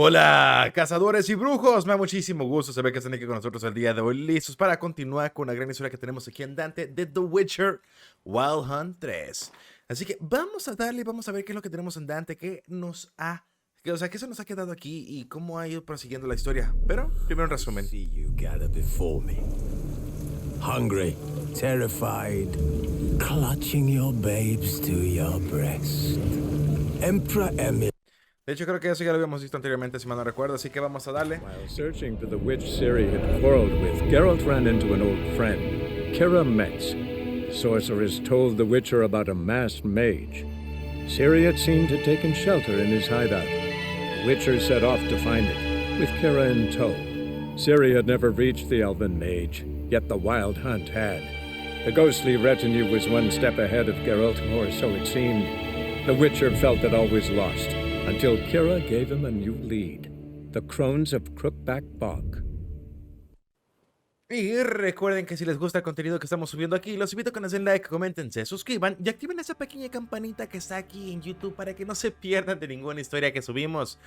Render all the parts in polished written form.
Hola, cazadores y brujos. Me da muchísimo gusto saber que están aquí con nosotros el día de hoy, listos para continuar con la gran historia que tenemos aquí andante de The Witcher Wild Hunt 3. Así que vamos a darle, vamos a ver qué es lo que tenemos andante, qué se nos ha quedado aquí y cómo ha ido prosiguiendo la historia. Pero primero un resumen. Hungry, terrified, clutching your babes to your breast. Emperor Emil. De hecho, creo que eso ya lo habíamos visto anteriormente, si mal no recuerdo, así que vamos a darle. While searching for the witch Ciri had quarreled with, Geralt ran into an old friend, Kira Metz. The sorceress told the Witcher about a masked mage. Ciri had seemed to have taken shelter in his hideout. The Witcher set off to find it, with Kira in tow. Ciri had never reached the elven mage, yet the Wild Hunt had. The ghostly retinue was one step ahead of Geralt, or so it seemed. The Witcher felt that all was lost, until Kira gave him a new lead, the Crones of Crookback Bog. Y recuerden que si les gusta el contenido que estamos subiendo aquí, los invito a que nos den like, comenten, se suscriban y activen esa pequeña campanita que está aquí en YouTube para que no se pierdan de ninguna historia que subimos.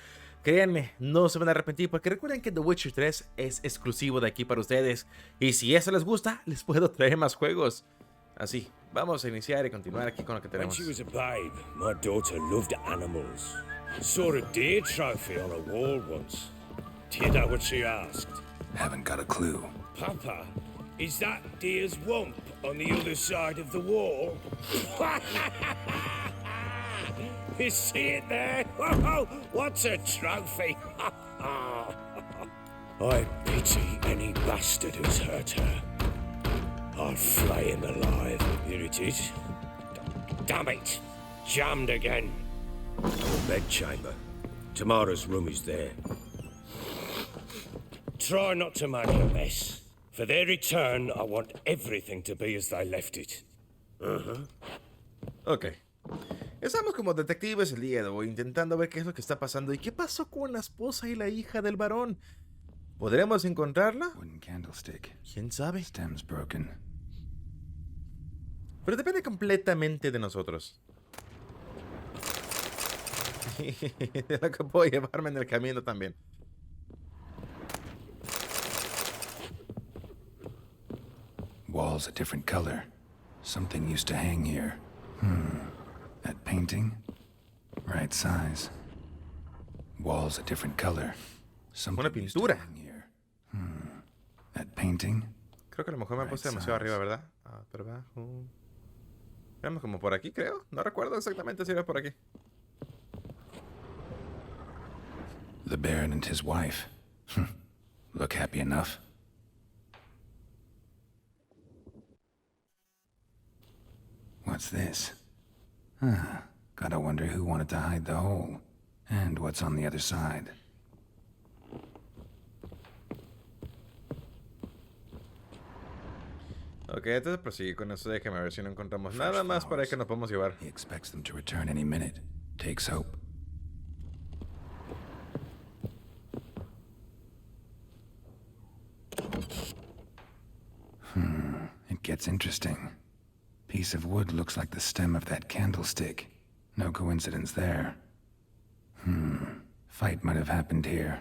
Créanme, no se van a arrepentir porque recuerden que The Witcher 3 es exclusivo de aquí para ustedes. Y si eso les gusta, les puedo traer más juegos. Así, vamos a iniciar y continuar aquí con lo que tenemos. When she was a babe, my daughter loved animals. Saw a deer trophy on a wall once. Do you know what she asked? Haven't got a clue. Papa, is that deer's wump on the other side of the wall? You see it there? Whoa, what's a trophy? I pity any bastard who's hurt her. I'll flay him alive. Here it is. Damn it! Jammed again. Bedchamber. Tamara's room is there. Try not to make a mess. For their return, I want everything to be as they left it. Ok. Estamos como detectives el día de hoy, intentando ver qué es lo que está pasando y qué pasó con la esposa y la hija del varón. ¿Podremos encontrarla? Wooden candlestick. ¿Quién sabe? Stem's broken. Pero depende completamente de nosotros. De lo que puedo llevarme en el camino también. Walls a different color. Something used to hang here. That painting? Right size. Walls a different color. Something Una used to pintura. hang here. That painting? Creo que a lo mejor me puse demasiado arriba, ¿verdad? Ah, por abajo. Veamos como por aquí, creo. No recuerdo exactamente si era por aquí. The Baron and his wife. Look happy enough. What's this? Gotta wonder who wanted to hide the hole. And what's on the other side. Ok, antes de proseguir con eso, déjame ver si no encontramos nada más para que nos podamos llevar. He expects them to return any minute. Takes hope. It gets interesting. Piece of wood looks like the stem of that candlestick. No coincidence there. Fight might have happened here.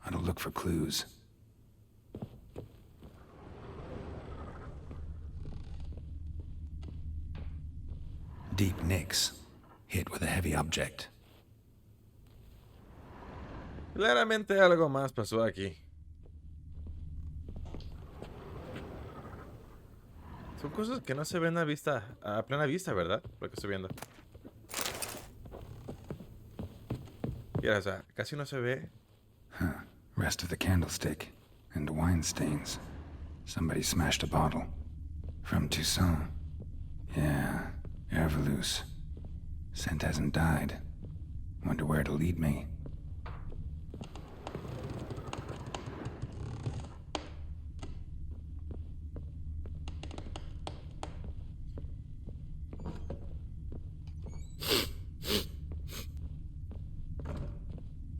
Ought to look for clues. Deep nicks. Hit with a heavy object. Claramente algo más pasó aquí. Son cosas que no se ven a plena vista, ¿verdad? Lo que estoy viendo. Mira, o sea, casi no se ve. Rest of the candlestick. And wine stains. Somebody smashed a bottle. From Toussaint. Yeah, Ervelus. Scent hasn't died. Wonder where it'll lead me.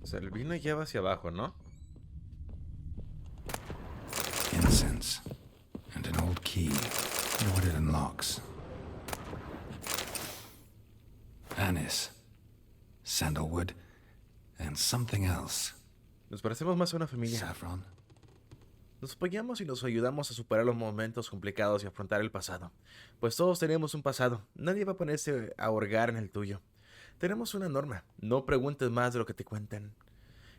O sea, el vino lleva hacia abajo, ¿no? Incense. And an old key. Know what it unlocks. Anise. Sandalwood. And something else. Nos parecemos más a una familia. Saffron. Nos apoyamos y nos ayudamos a superar los momentos complicados y afrontar el pasado. Pues todos tenemos un pasado. Nadie va a ponerse a hurgar en el tuyo. Tenemos una norma. No preguntes más de lo que te cuentan.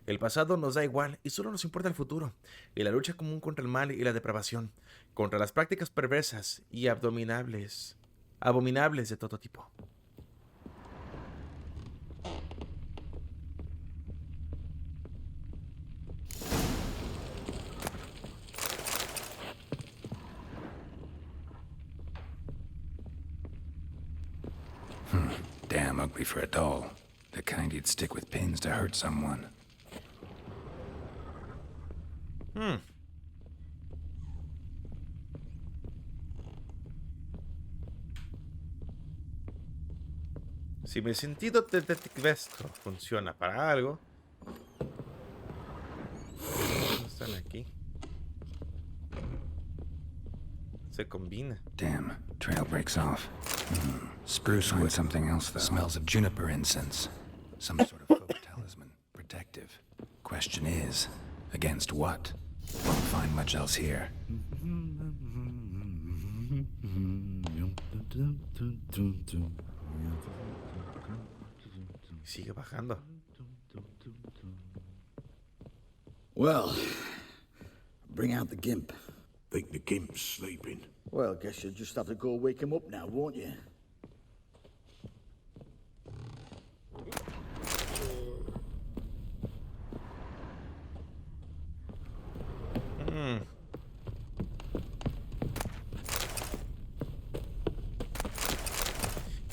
El pasado nos da igual y solo nos importa el futuro. Y la lucha común contra el mal y la depravación. Contra las prácticas perversas y abominables de todo tipo. Damn ugly for a doll. The kind you'd stick with pins to hurt someone. Si mi sentido detectivesco funciona para algo. ¿Dónde están aquí? Se combina. Damn, trail breaks off. Spruce wood. Something else, though. Smells of juniper incense. Some sort of folk talisman. Protective. Question is, against what? Won't find much else here. Sigue bajando. Well, bring out the gimp. Think the gimp's sleeping. Well, guess you'll just have to go wake him up now, won't you?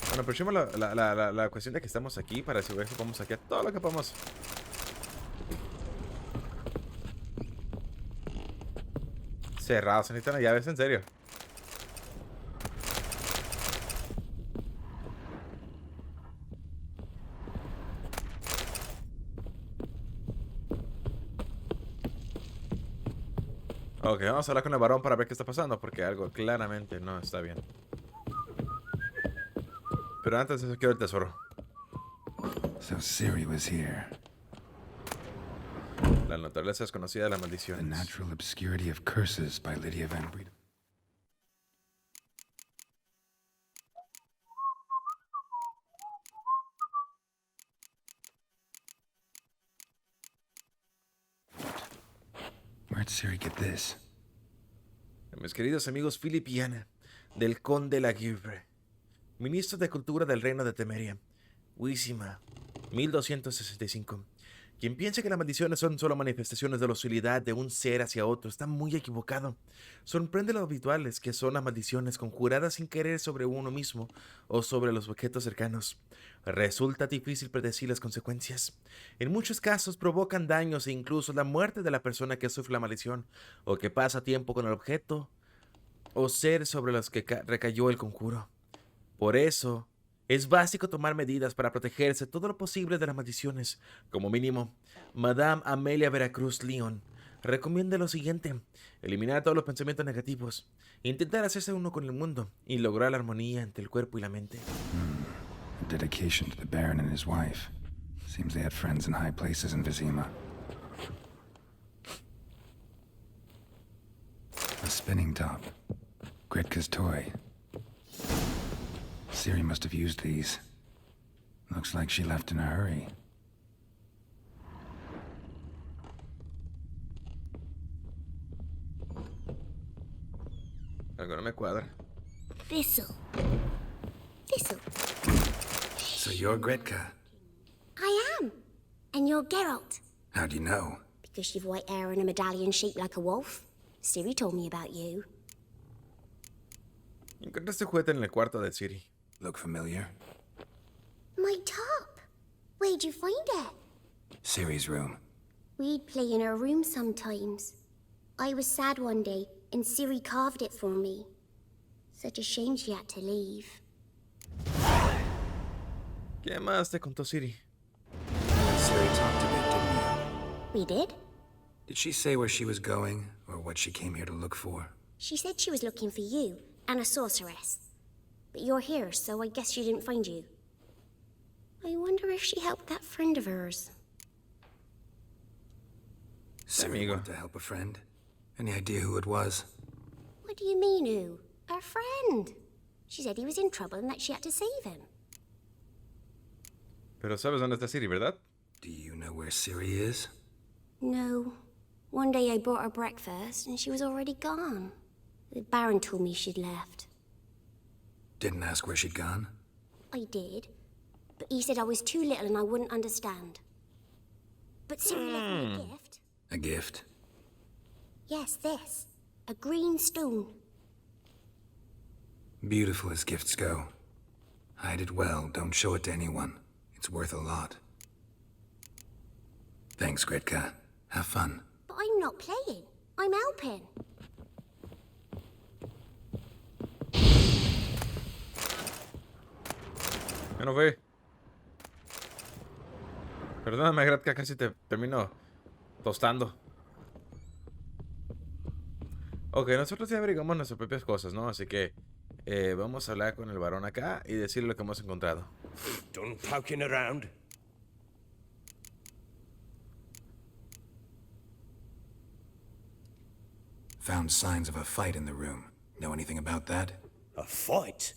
Bueno, aprovechemos la cuestión de que estamos aquí para asegurar que podemos saquear todo lo que podamos. Cerrados, se necesitan llaves, en serio. Ok, vamos a hablar con el varón para ver qué está pasando, porque algo claramente no está bien. Pero antes eso quiero el tesoro. So Ciri was here. La naturaleza desconocida de las The maldiciones. Natural Obscurity of Curses by Lydia Van Breda. Where'd Ciri get this? Mis queridos amigos Philip y Ana, del Conde Laguivre, ministro de Cultura del Reino de Temeria, Wisima, 1265. Quien piense que las maldiciones son solo manifestaciones de la hostilidad de un ser hacia otro está muy equivocado. Sorprende lo habituales que son las maldiciones conjuradas sin querer sobre uno mismo o sobre los objetos cercanos. Resulta difícil predecir las consecuencias. En muchos casos provocan daños e incluso la muerte de la persona que sufre la maldición o que pasa tiempo con el objeto o ser sobre los que recayó el conjuro. Por eso, es básico tomar medidas para protegerse todo lo posible de las maldiciones. Como mínimo, Madame Amelia Veracruz León recomienda lo siguiente: eliminar todos los pensamientos negativos, intentar hacerse uno con el mundo y lograr la armonía entre el cuerpo y la mente. A dedication to the Baron and his wife. Seems they had friends in high places in Vizima. A spinning top. Gretka's toy. Ciri must have used these. Looks like she left in a hurry. Algo no me cuadra. This'll. So you're Gretka. I am. And you're Geralt. How do you know? Because you've white hair and a medallion shaped like a wolf. Ciri told me about you. Encontré este juguete en el cuarto de Ciri. Look familiar? My top. Where'd you find it? Ciri's room. We'd play in her room sometimes. I was sad one day, and Ciri carved it for me. Such a shame she had to leave. ¿Qué más te contó Ciri? Ciri talked a bit, didn't you? We did? Did she say where she was going, or what she came here to look for? She said she was looking for you, and a sorceress. But you're here, so I guess she didn't find you. I wonder if she helped that friend of hers. Siri amigo. wanted to help a friend. Any idea who it was? What do you mean, who? Her friend. She said he was in trouble and that she had to save him. Pero sabes dónde está Siri, ¿verdad? Do you know where Siri is? No. One day I bought her breakfast and she was already gone. The Baron told me she'd left. Didn't ask where she'd gone? I did, but he said I was too little and I wouldn't understand. But Siri left me a gift. A gift? Yes, this. A green stone. Beautiful as gifts go. Hide it well, don't show it to anyone. It's worth a lot. Thanks, Gretka. Have fun. But I'm not playing. I'm helping. Ya no fue. Perdóname, Gretka, casi te termino tostando. Ok, nosotros ya averiguamos nuestras propias cosas, ¿no? Así que vamos a hablar con el varón acá y decirle lo que hemos encontrado. Done poking around? Found signs of a fight in the room. Know anything about that? A fight?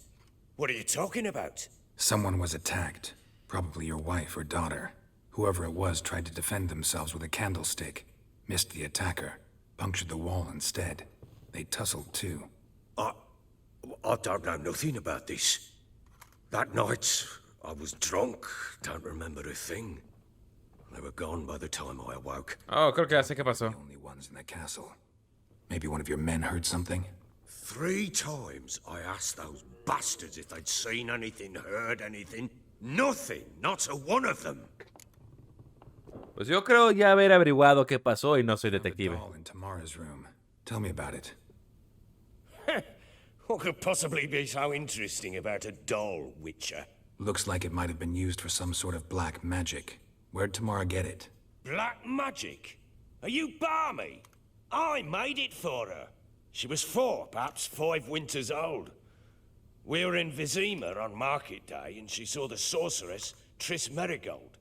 What are you talking about? Someone was attacked. Probably your wife or daughter. Whoever it was tried to defend themselves with a candlestick. Missed the attacker. Punctured the wall instead. They tussled too. I don't know nothing about this. That night, I was drunk. Don't remember a thing. They were gone by the time I awoke. Oh, creo que ya sé qué pasó. The only ones in the castle. Maybe one of your men heard something? 3 times I asked those bastards if they'd seen anything, heard anything. Nothing. Not a one of them. Pues yo creo ya haber averiguado qué pasó y no soy detective. Doll in Tamara's room. Tell me about it. What could possibly be so interesting about a doll, Witcher? Looks like it might have been used for some sort of black magic. Where'd Tamara get it? Black magic? Are you balmy? I made it for her. She was 4, perhaps 5 winters old. We were in Vizima on market day, and she saw the sorceress, Triss Merigold.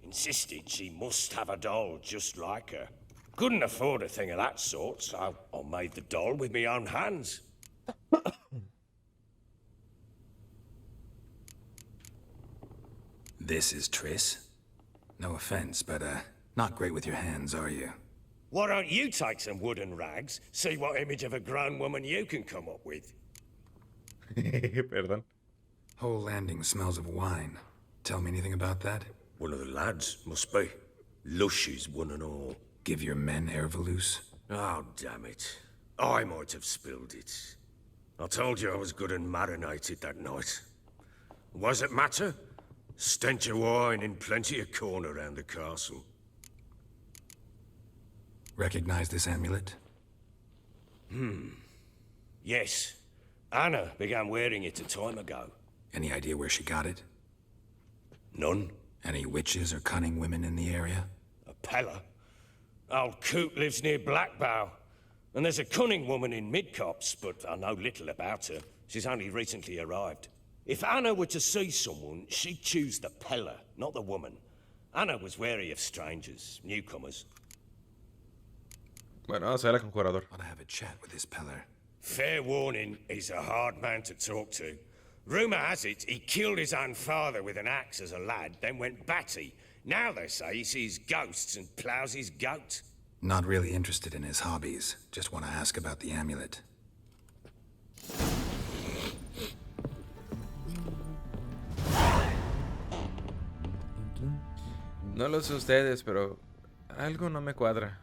Insisted she must have a doll just like her. Couldn't afford a thing of that sort, so I made the doll with my own hands. This is Triss? No offense, but, not great with your hands, are you? Why don't you take some wooden rags, see what image of a grown woman you can come up with? Perdón. Whole landing smells of wine. Tell me anything about that? One of the lads, must be. Lushes, one and all. Give your men Ervalus? Oh, damn it. I might have spilled it. I told you I was good and marinated that night. What does it matter? Stench of wine and plenty of corn around the castle. Recognize this amulet? Yes. Anna began wearing it a time ago. Any idea where she got it? None. Any witches or cunning women in the area? A Pella. Old Coot lives near Blackbow. And there's a cunning woman in Midcopse, but I know little about her. She's only recently arrived. If Anna were to see someone, she'd choose the Pella, not the woman. Anna was wary of strangers, newcomers. Bueno, vamos a ver con curador. Ought to have a chat with this Peller. Fair warning, he's a hard man to talk to. Rumour has it he killed his own father with an axe as a lad, then went batty. Now they say he sees ghosts and ploughs his goat. Not really interested in his hobbies. Just want to ask about the amulet. No lo sé ustedes, pero algo no me cuadra.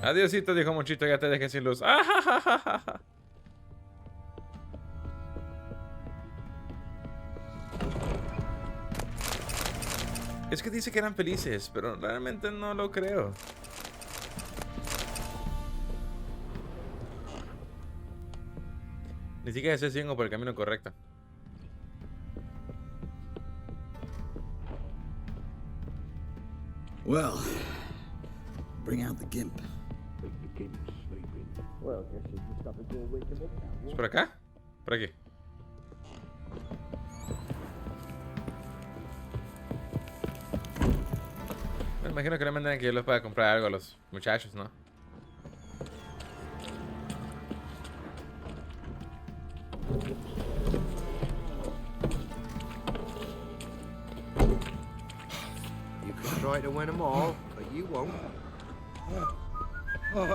Adiosito, dijo Monchito, ya te dejé sin luz. Es que dice que eran felices, pero realmente no lo creo. Ni siquiera sé si vengo por el camino correcto. Well, Bring out the gimp. Well, guess you just have to go wake him up now. ¿Es por acá? Por aquí. Me imagino que le mandan que yo les pueda comprar algo a los muchachos, ¿no? You can try to win them all, but you won't. Yo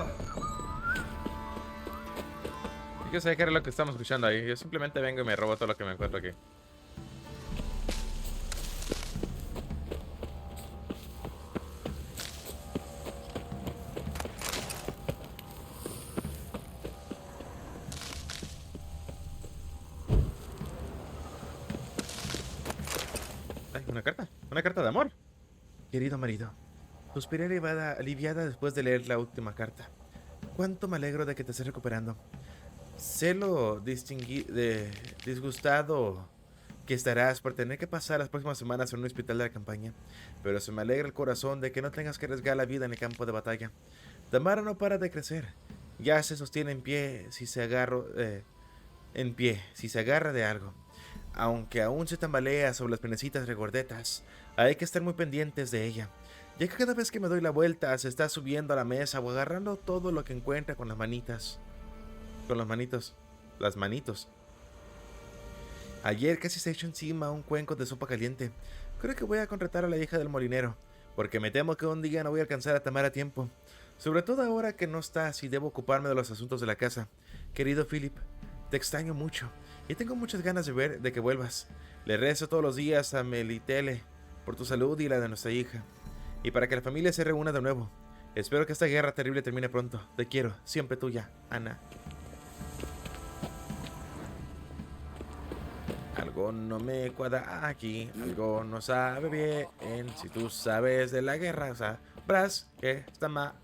que sé qué era lo que estamos escuchando ahí. Yo simplemente vengo y me robo todo lo que me encuentro aquí. Ay, una carta de amor. Querido marido, suspiré aliviada después de leer la última carta. Cuánto me alegro de que te estés recuperando. Sé lo disgustado que estarás por tener que pasar las próximas semanas en un hospital de la campaña, pero se me alegra el corazón de que no tengas que arriesgar la vida en el campo de batalla. Tamara no para de crecer. Ya se sostiene en pie si se agarra de algo. Aunque aún se tambalea sobre las piernecitas regordetas, hay que estar muy pendientes de ella, ya que cada vez que me doy la vuelta se está subiendo a la mesa o agarrando todo lo que encuentra con las manitos. Ayer casi se echó encima un cuenco de sopa caliente. Creo que voy a contratar a la hija del molinero, porque me temo que un día no voy a alcanzar a tomar a tiempo. Sobre todo ahora que no estás y debo ocuparme de los asuntos de la casa. Querido Philip, te extraño mucho y tengo muchas ganas de que vuelvas. Le rezo todos los días a Melitele por tu salud y la de nuestra hija, y para que la familia se reúna de nuevo. Espero que esta guerra terrible termine pronto. Te quiero, siempre tuya, Ana. Algo no me cuadra aquí, algo no sabe bien. Si tú sabes de la guerra, sabrás que está mal.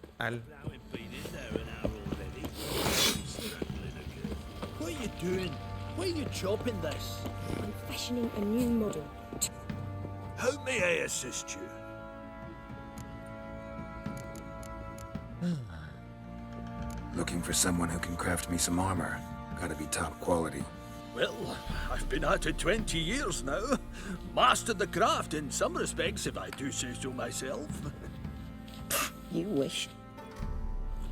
What are you doing? Why are you chopping this? I'm fashioning a new model. How may I assist you? Looking for someone who can craft me some armor. Gotta be top quality. Well, I've been at it 20 years now. Mastered the craft in some respects, if I do say so myself. You wish.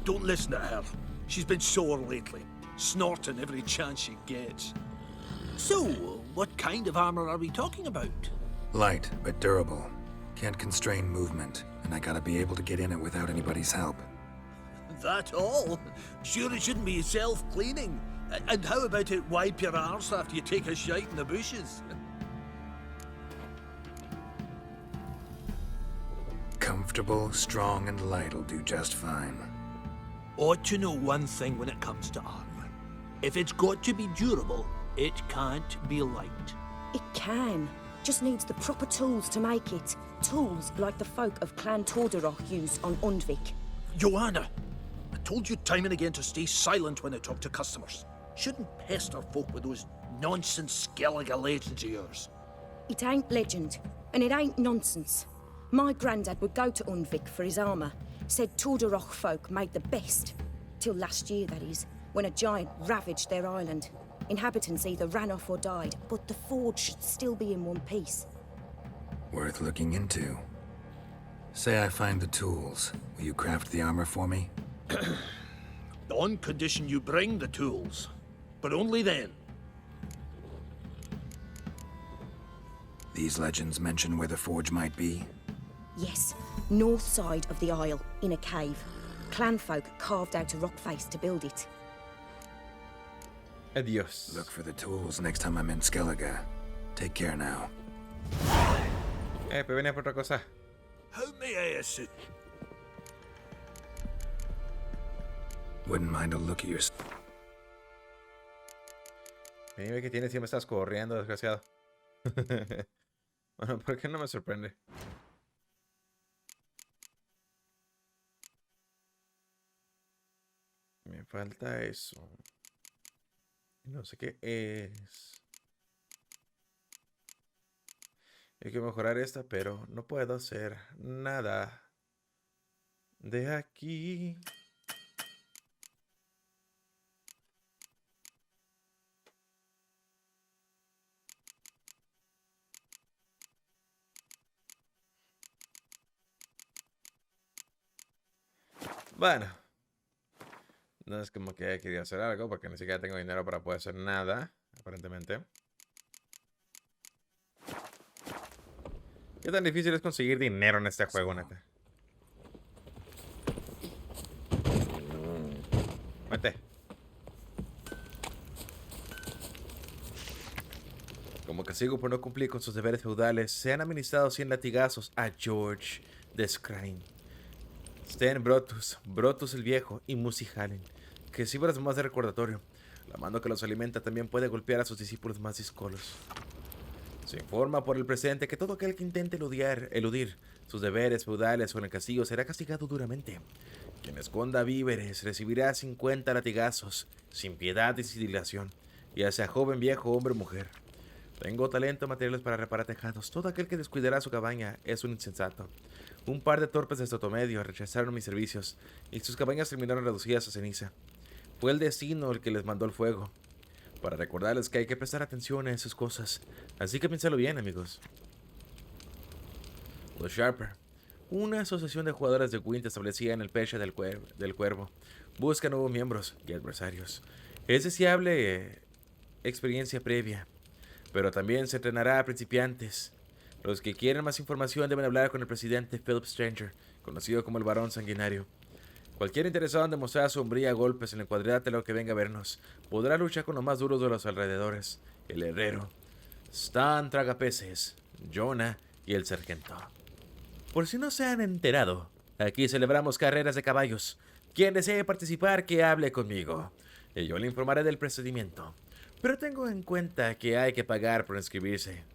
Don't listen to her. She's been sore lately, snorting every chance she gets. So, what kind of armor are we talking about? Light, but durable. Can't constrain movement, and I gotta be able to get in it without anybody's help. That all? Sure it shouldn't be self-cleaning. And how about it wipe your arse after you take a shite in the bushes? Comfortable, strong, and light'll do just fine. Ought to know one thing when it comes to armor. If it's got to be durable, it can't be light. It can. Just needs the proper tools to make it. Tools like the folk of Clan Tordarroch use on Undvik. Joanna, I told you time and again to stay silent when I talk to customers. Shouldn't pester folk with those nonsense Skellige legends of yours. It ain't legend, and it ain't nonsense. My granddad would go to Undvik for his armour. Said Tordarroch folk made the best. Till last year, that is, when a giant ravaged their island. Inhabitants either ran off or died, but the forge should still be in one piece. Worth looking into. Say I find the tools. Will you craft the armor for me? On condition you bring the tools. But only then. These legends mention where the forge might be? Yes, north side of the isle, in a cave. Clanfolk carved out a rock face to build it. Adiós. Look for the tools next time I'm in Skellige. Take care now. Pero venía por otra cosa. How may I assist? Wouldn't mind a look at your... Dime que tienes y me estás corriendo, desgraciado. Bueno, ¿por qué no me sorprende? Me falta eso. No sé qué es. Hay que mejorar esta, pero no puedo hacer nada. de aquí. Bueno, no es como que haya querido hacer algo porque ni siquiera tengo dinero para poder hacer nada, aparentemente. ¿Qué tan difícil es conseguir dinero en este juego, neta? Vete. Como castigo por no cumplir con sus deberes feudales, se han administrado 100 latigazos a George de Scrine, Sten Brotus el Viejo y Musi Halen, que sirve las más de recordatorio. La mano que los alimenta también puede golpear a sus discípulos más discolos. Se informa por el presente que todo aquel que intente eludir sus deberes feudales o en el castillo será castigado duramente. Quien esconda víveres recibirá 50 latigazos, sin piedad y sin dilación, ya sea joven, viejo, hombre o mujer. Tengo talento, materiales para reparar tejados. Todo aquel que descuidará su cabaña es un insensato. Un par de torpes de estotomedio rechazaron mis servicios y sus cabañas terminaron reducidas a ceniza. Fue el destino el que les mandó el fuego, para recordarles que hay que prestar atención a esas cosas. Así que piénsalo bien, amigos. Los Sharper, una asociación de jugadores de Gwent establecida en el pecho del cuervo, busca nuevos miembros y adversarios. Es deseable experiencia previa, pero también se entrenará a principiantes. Los que quieren más información deben hablar con el presidente Philip Stranger, conocido como el Barón Sanguinario. Cualquier interesado en demostrar su hombría a golpes en el cuadrilátero que venga a vernos, podrá luchar con los más duros de los alrededores: el herrero, Stan Tragapeces, Jonah y el sargento. Por si no se han enterado, aquí celebramos carreras de caballos. Quien desee participar, que hable conmigo, y yo le informaré del procedimiento. Pero tengo en cuenta que hay que pagar por inscribirse.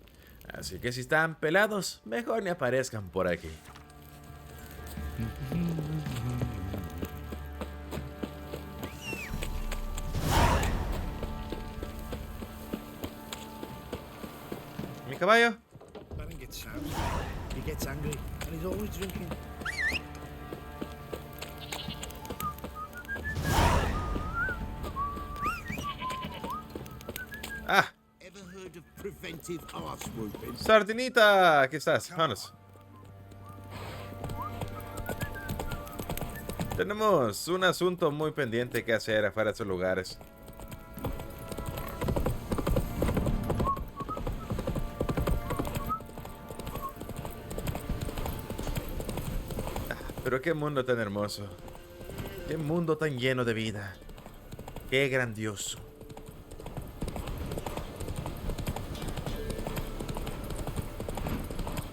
Así que si están pelados, mejor ni aparezcan por aquí. ¿Mi caballo? Baron gets sad. He gets angry, and he's always drinking. Ah, Ever heard of preventive arse whooping? Sardinita, aquí estás, vámonos. Tenemos un asunto muy pendiente que hacer afuera de estos lugares. Pero qué mundo tan hermoso. Qué mundo tan lleno de vida. Qué grandioso.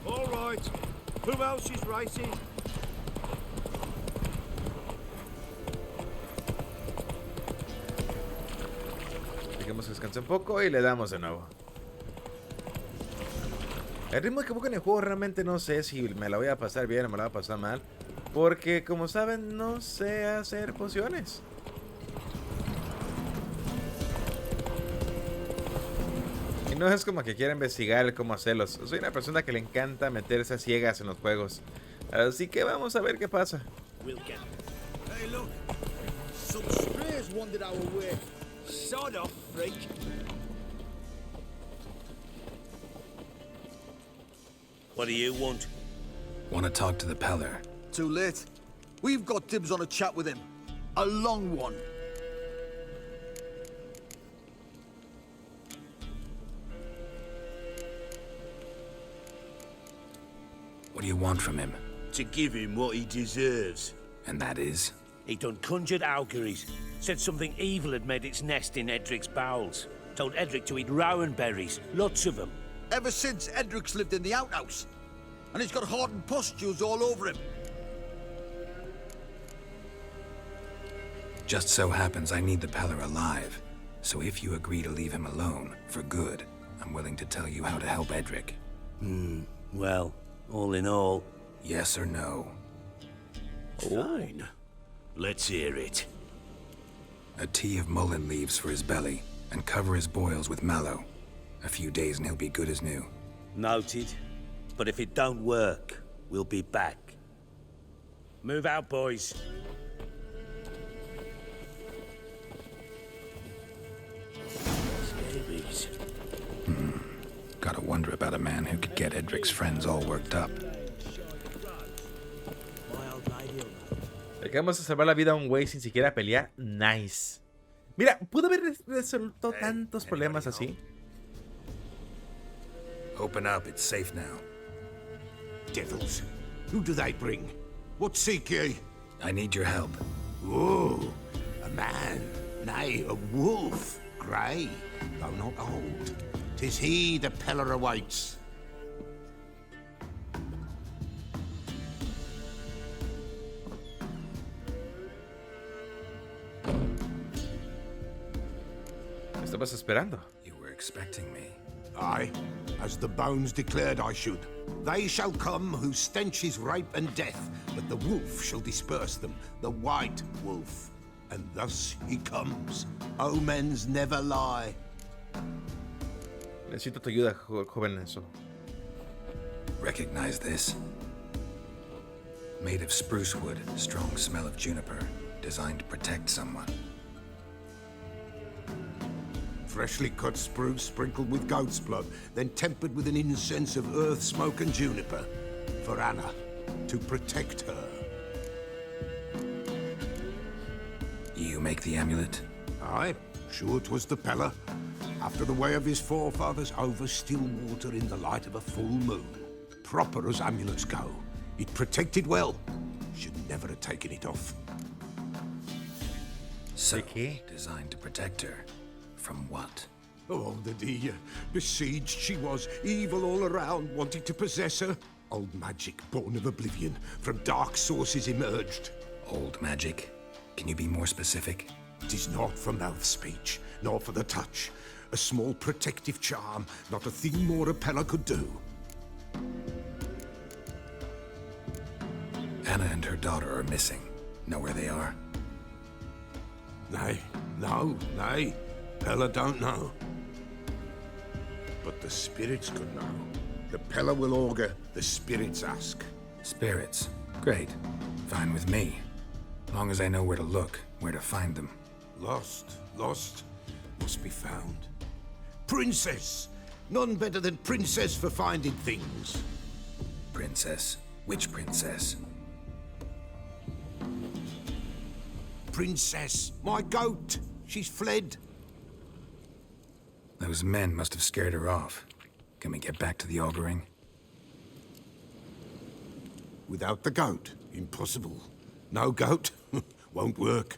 All right. Who else is racing? Dejemos que descanse un poco y le damos de nuevo. El ritmo que busco en el juego realmente no sé si me la voy a pasar bien o me la voy a pasar mal. Porque como saben, no sé hacer pociones. Y no es como que quiera investigar cómo hacerlos. Soy una persona que le encanta meterse a ciegas en los juegos. Así que vamos a ver qué pasa. We'll get it. Hey, look. Some strays wandered our way. Sod off, freak. What do you want? Want to talk to the Peller? Too late. We've got dibs on a chat with him. A long one. What do you want from him? To give him what he deserves. And that is? He done conjured auguries. Said something evil had made its nest in Edric's bowels. Told Edric to eat rowan berries. Lots of them. Ever since Edric's lived in the outhouse. And he's got hardened pustules all over him. Just so happens I need the Peller alive. So if you agree to leave him alone, for good, I'm willing to tell you how to help Edric. Well, all in all... Yes or no? Fine. Let's hear it. A tea of mullein leaves for his belly, and cover his boils with mallow. A few days and he'll be good as new. Noted. But if it don't work, we'll be back. Move out, boys. Scabies. Gotta wonder about a man who could get Edric's friends all worked up. Le acabamos de salvar la vida a un güey sin siquiera pelear. Nice. Mira, pudo haber resuelto tantos problemas así. Open up, it's safe now. Devils, who do they bring? What seek ye? I need your help. Oh, a man, nay, a wolf, grey, though not old. 'Tis he the Peller awaits. Estabas esperando. You were expecting me. Aye, as the bones declared I should. They shall come whose stench is rape and death, but the wolf shall disperse them, the white wolf. And thus he comes. Omens never lie. Necesito tu ayuda, joven eso. Recognize this? Made of spruce wood, strong smell of juniper, designed to protect someone. Freshly cut spruce sprinkled with goat's blood, then tempered with an incense of earth, smoke and juniper. For Anna, to protect her. You make the amulet? Aye, sure 'twas the Peller. After the way of his forefathers, over still water in the light of a full moon. Proper as amulets go. It protected well. Should never have taken it off. So, Okay. designed to protect her. From what? Oh, the dear. Besieged she was, evil all around, wanted to possess her. Old magic, born of oblivion, from dark sources emerged. Old magic? Can you be more specific? 'Tis not for mouth speech, nor for the touch. A small protective charm, not a thing more a Peller could do. Anna and her daughter are missing. Know where they are? Nay, no, nay. Peller don't know. But the spirits could know. The Peller will augur, the spirits ask. Spirits. Great. Fine with me. Long as I know where to look, where to find them. Lost, must be found. Princess! None better than Princess for finding things. Princess? Which princess? Princess, my goat! She's fled. Those men must have scared her off. Can we get back to the auguring? Without the goat, impossible. No goat, won't work.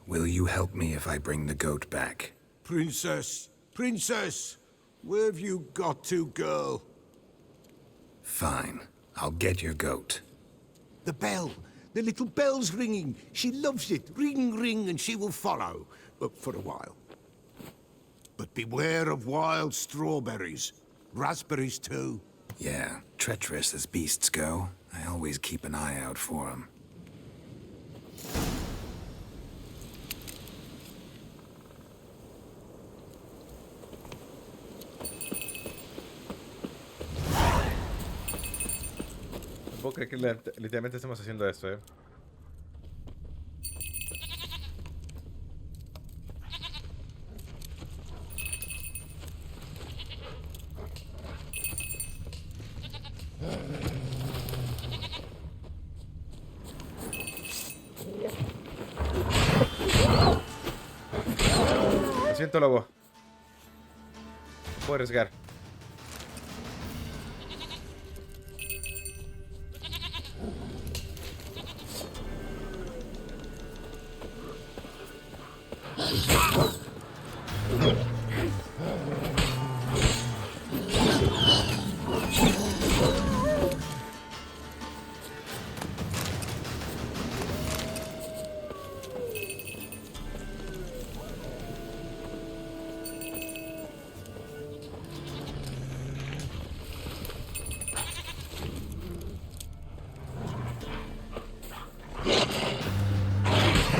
Will you help me if I bring the goat back? Princess, Princess! Where have you got to, girl? Fine. I'll get your goat. The bell! The little bell's ringing. She loves it. Ring, ring, and she will follow. But for a while. But beware of wild strawberries. Raspberries, too. Yeah, treacherous as beasts go. I always keep an eye out for them. No puedo creer que literalmente estemos haciendo esto, eh. Lo siento, lobo. Puedo arriesgar.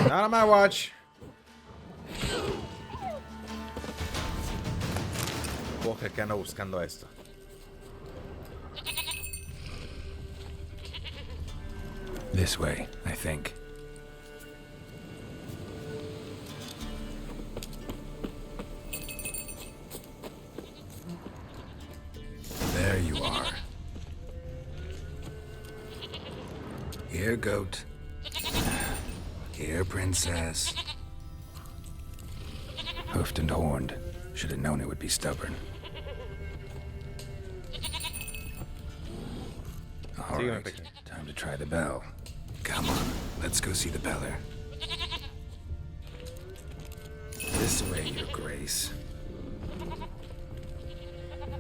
Not on my watch. Puedo creer que ando buscando esto. This way, I think. There you are. Here, goat. Here, princess. Hoofed and horned. Should have known it would be stubborn. All right, time to try the bell. Come on, let's go see the beller. This way, your grace.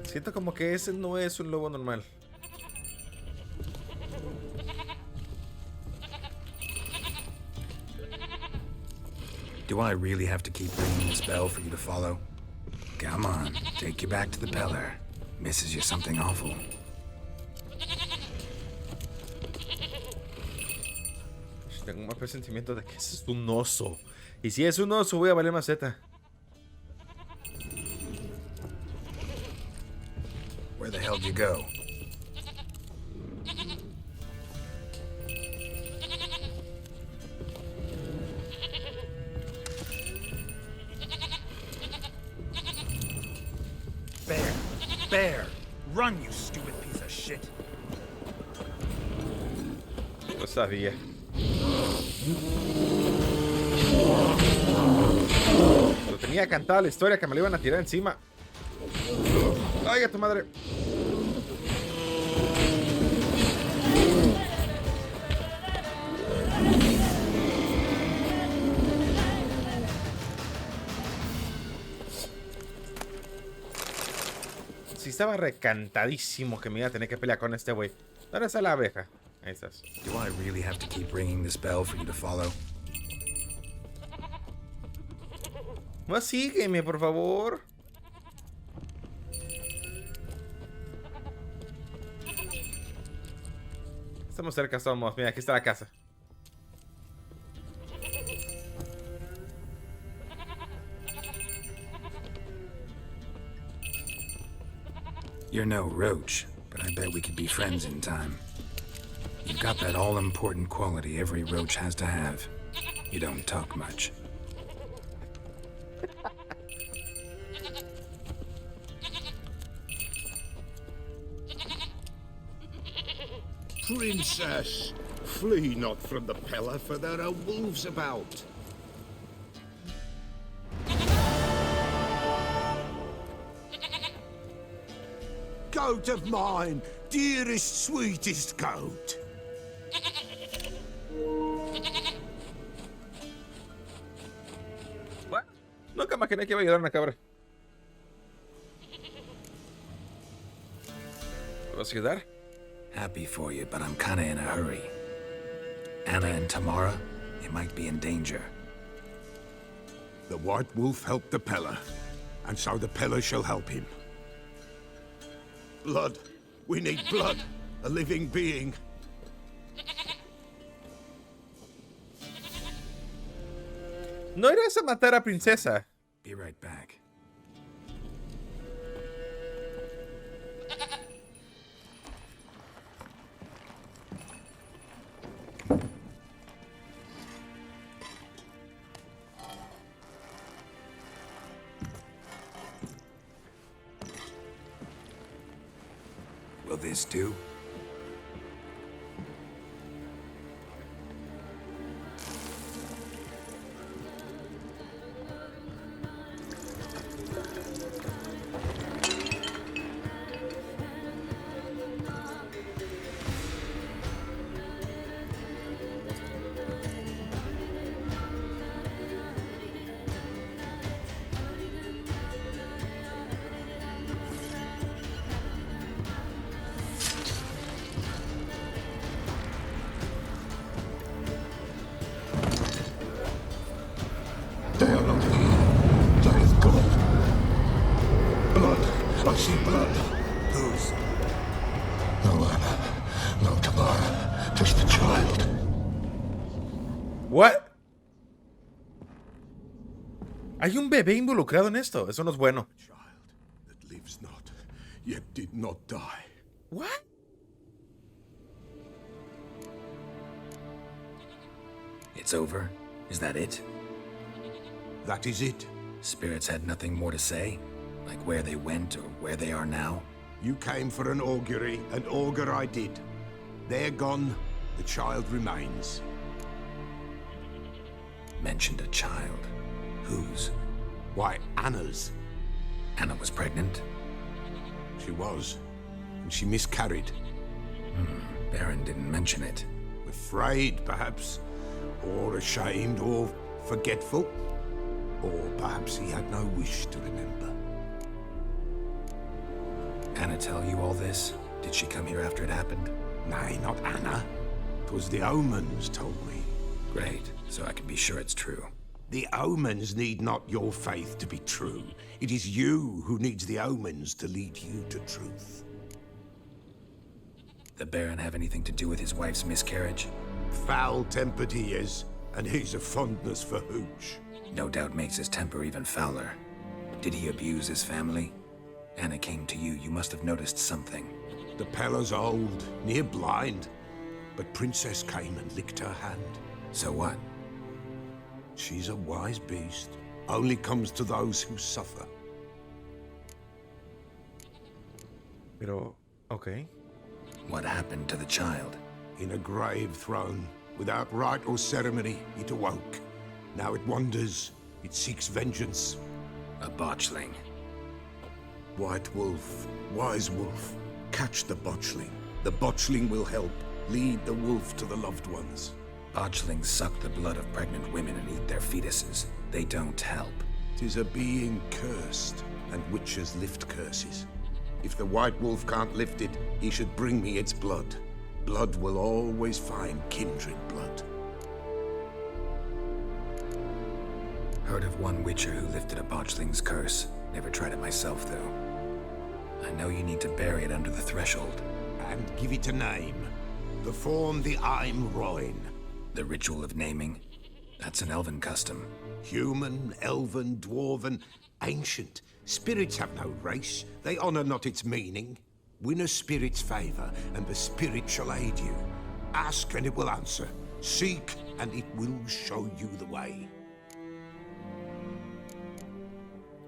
Siento como que ese no es un lobo normal. Do I really have to keep ringing this bell for you to follow? Come on, take you back to the beller. Misses you something awful. Tengo un mal presentimiento de que ese es un oso. Y si es un oso, voy a valer maceta. Where the hell did you go? Bear! Bear! Run, you stupid piece of shit! Lo sabía. Lo tenía cantada la historia que me lo iban a tirar encima. ¡Ay, a tu madre! Sí, estaba recantadísimo que me iba a tener que pelear con este güey. ¿Dónde está la abeja? Ahí estás. Do I really have to keep ringing this bell for you to follow? No, sígueme, por favor. Estamos cerca, somos. Mira, aquí está la casa. You're no roach, but I bet we could be friends in time. You've got that all-important quality every roach has to have. You don't talk much. Princess, flee not from the pillar, for there are wolves about. Goat of mine, dearest, sweetest goat. Bueno, nunca imaginé que iba a ayudar a una cabra. ¿Me vas a ayudar? Happy for you, but I'm kinda in a hurry. Anna and Tamara, they might be in danger. The white wolf helped the pillar, and so the pillar shall help him. Blood. We need blood. A living being. No irás a matar a princesa. Be right back. Will this do? They are not here. There is God. Blood. I see blood. Whose? No Anna. No Tamara. Just the child. What? Hay un bebé involucrado en esto. Eso no es bueno. Child that lives not, yet did not die. What? It's over? Is that it? That is it. Spirits had nothing more to say? Like where they went or where they are now? You came for an augury, and augur I did. They're gone, the child remains. Mentioned a child. Whose? Why, Anna's. Anna was pregnant? She was, and she miscarried. Baron didn't mention it. Afraid, perhaps, or ashamed, or forgetful. Or perhaps he had no wish to remember. Anna tell you all this? Did she come here after it happened? Nay, not Anna. 'Twas the omens told me. Great, so I can be sure it's true. The omens need not your faith to be true. It is you who needs the omens to lead you to truth. The Baron have anything to do with his wife's miscarriage? Foul-tempered he is, and he's a fondness for hooch. No doubt makes his temper even fouler. Did he abuse his family? Anna came to you, you must have noticed something. The Pella's old, near blind, but Princess came and licked her hand. So what? She's a wise beast. Only comes to those who suffer. Pero, okay. What happened to the child? In a grave thrown, without rite or ceremony, it awoke. Now it wanders, it seeks vengeance. A botchling. White wolf, wise wolf, catch the botchling. The botchling will help, lead the wolf to the loved ones. Botchlings suck the blood of pregnant women and eat their fetuses. They don't help. 'Tis a being cursed, and witches lift curses. If the white wolf can't lift it, he should bring me its blood. Blood will always find kindred blood. Heard of one witcher who lifted a botchling's curse. Never tried it myself, though. I know you need to bury it under the threshold. And give it a name. Perform the Aim Roin. The ritual of naming? That's an elven custom. Human, elven, dwarven, ancient. Spirits have no race. They honor not its meaning. Win a spirit's favor, and the spirit shall aid you. Ask, and it will answer. Seek, and it will show you the way.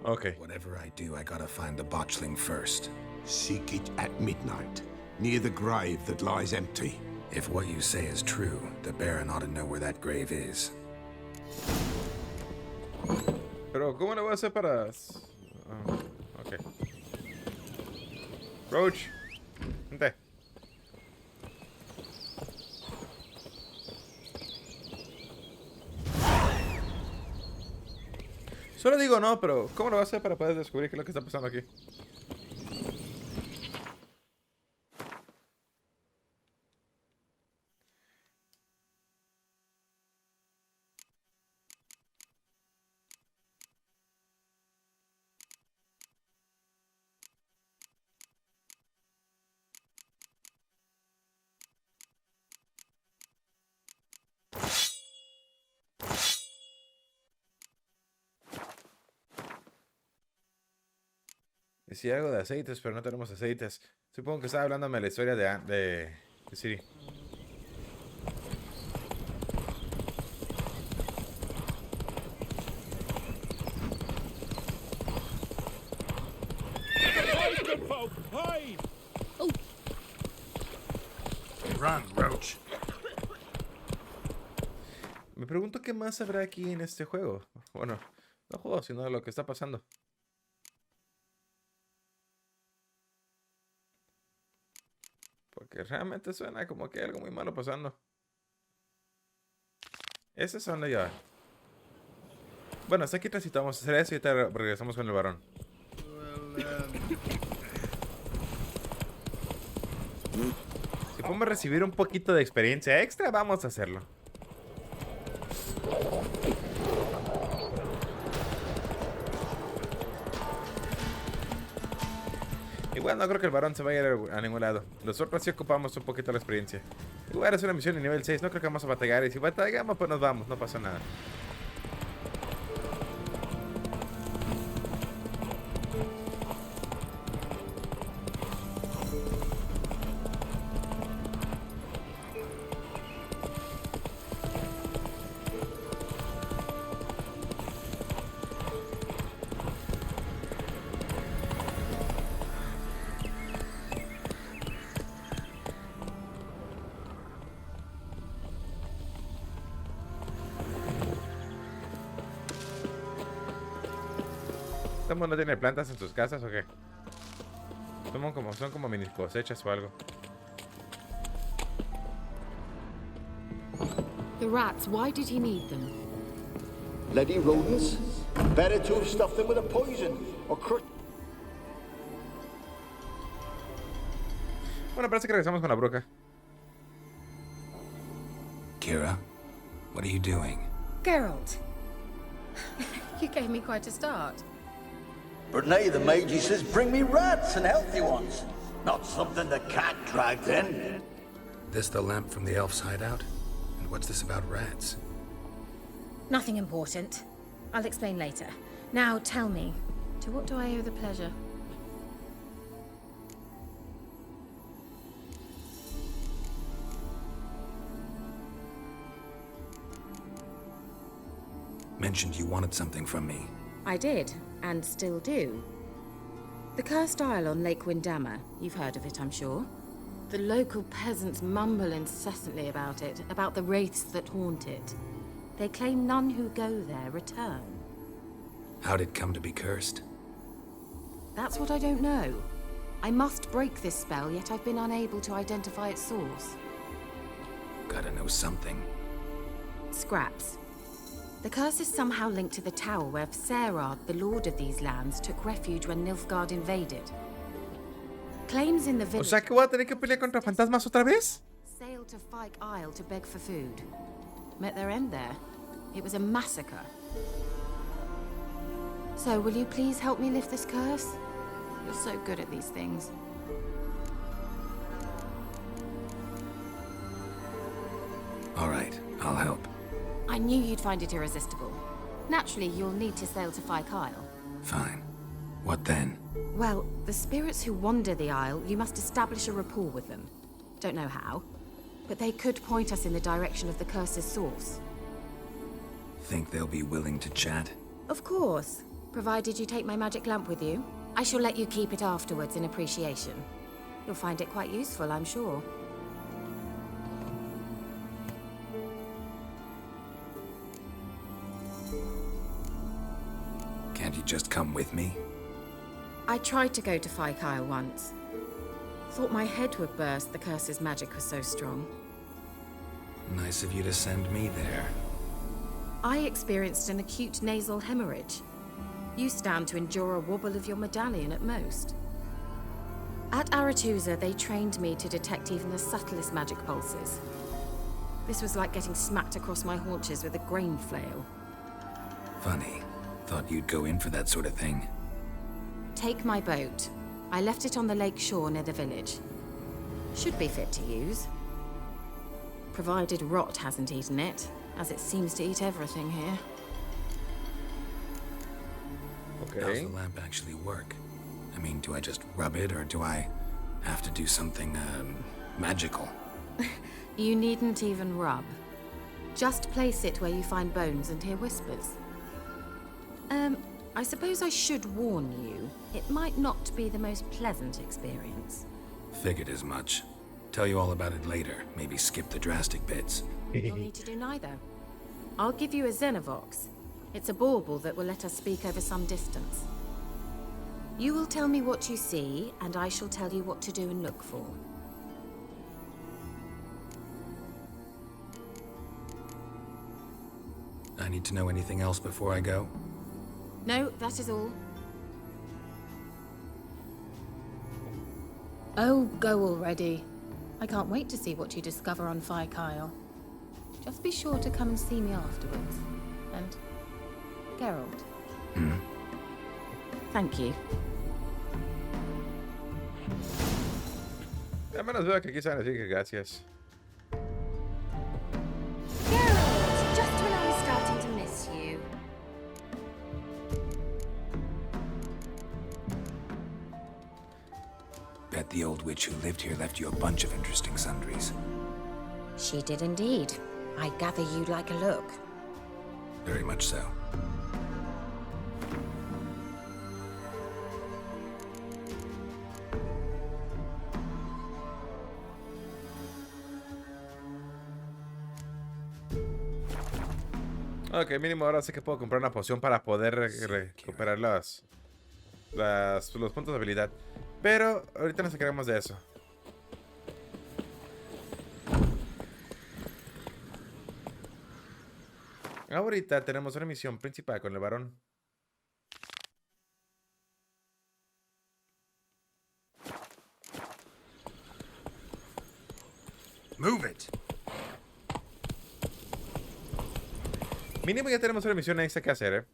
Okay. Whatever I do, I gotta find the botchling first. Seek it at midnight, near the grave that lies empty. If what you say is true, the Baron ought to know where that grave is. Pero, ¿cómo le voy a hacer para...? Ok. Roach. Vente. Solo digo no, pero ¿cómo lo voy a hacer para poder descubrir qué es lo que está pasando aquí? Decía algo de aceites, pero no tenemos aceites. Supongo que estaba hablándome de la historia de Siri. Run, Roach. Me pregunto qué más habrá aquí en este juego. Bueno, no juego, sino lo que está pasando. Porque realmente suena como que hay algo muy malo pasando. Esa es donde ya. Bueno, hasta aquí transitamos. Hacer eso y ahorita regresamos con el varón. Si podemos recibir un poquito de experiencia extra, vamos a hacerlo. Igual no creo que el varón se vaya a ir a ningún lado. Nosotros sí ocupamos un poquito la experiencia. Igual es una misión de nivel 6, no creo que vamos a batallar. Y si batallamos, pues nos vamos, no pasa nada. ¿Todo el mundo tiene plantas en sus casas o qué? Son como mini cosechas o algo. The rats, why did he need them? Bloody rodents. Better to have stuffed them with a poison or crushed. Bueno, parece que regresamos con la bruja. Kira, what are you doing? Geralt. You gave me quite a start. But now the mage, he says, bring me rats and healthy ones. Not something the cat dragged in. This the lamp from the elf's hideout? And what's this about rats? Nothing important. I'll explain later. Now tell me, to what do I owe the pleasure? Mentioned you wanted something from me. I did, and still do. The cursed isle on Lake Windammer. You've heard of it, I'm sure. The local peasants mumble incessantly about it, about the wraiths that haunt it. They claim none who go there return. How'd it come to be cursed? That's what I don't know. I must break this spell, yet I've been unable to identify its source. Gotta know something. Scraps. The curse is somehow linked to the tower where Serard, the lord of these lands, took refuge when Nilfgaard invaded. Claims in the O village... sea que voy a tener que pelear contra fantasmas otra vez. ...sailed to Fyke Isle to beg for food. Met their end there. It was a massacre. So, will you please help me lift this curse? You're so good at these things. All right, I'll help. I knew you'd find it irresistible. Naturally, you'll need to sail to Fyke Isle. Fine. What then? Well, the spirits who wander the isle, you must establish a rapport with them. Don't know how, but they could point us in the direction of the curse's source. Think they'll be willing to chat? Of course, provided you take my magic lamp with you. I shall let you keep it afterwards in appreciation. You'll find it quite useful, I'm sure. Can't you just come with me? I tried to go to Fyke Isle once. Thought my head would burst, the curse's magic was so strong. Nice of you to send me there. I experienced an acute nasal hemorrhage. You stand to endure a wobble of your medallion at most. At Aretusa, they trained me to detect even the subtlest magic pulses. This was like getting smacked across my haunches with a grain flail. Funny. Thought you'd go in for that sort of thing. Take my boat. I left it on the lake shore near the village. Should be fit to use. Provided rot hasn't eaten it, as it seems to eat everything here. Okay. How's the lamp actually work? I mean, do I just rub it, or do I have to do something, magical? You needn't even rub. Just place it where you find bones and hear whispers. I suppose I should warn you, it might not be the most pleasant experience. Figured as much. Tell you all about it later, maybe skip the drastic bits. You'll need to do neither. I'll give you a Xenovox. It's a bauble that will let us speak over some distance. You will tell me what you see, and I shall tell you what to do and look for. I need to know anything else before I go? No, that is all. Oh, go already. I can't wait to see what you discover on Fyke Isle. Just be sure to come and see me afterwards. And... Geralt. Thank you. Ya menos veo que aquí saben decir que gracias. Geralt, just when I was starting to miss you. Bet the old witch who lived here left you a bunch of interesting sundries. She did indeed. I gather you'd like a look. Very much so. Ok, mínimo ahora sé que puedo comprar una poción para poder recuperar los puntos de habilidad. Pero ahorita nos encargamos de eso. Ahorita tenemos una misión principal con el varón. Move it. Mínimo ya tenemos una misión extra que hacer,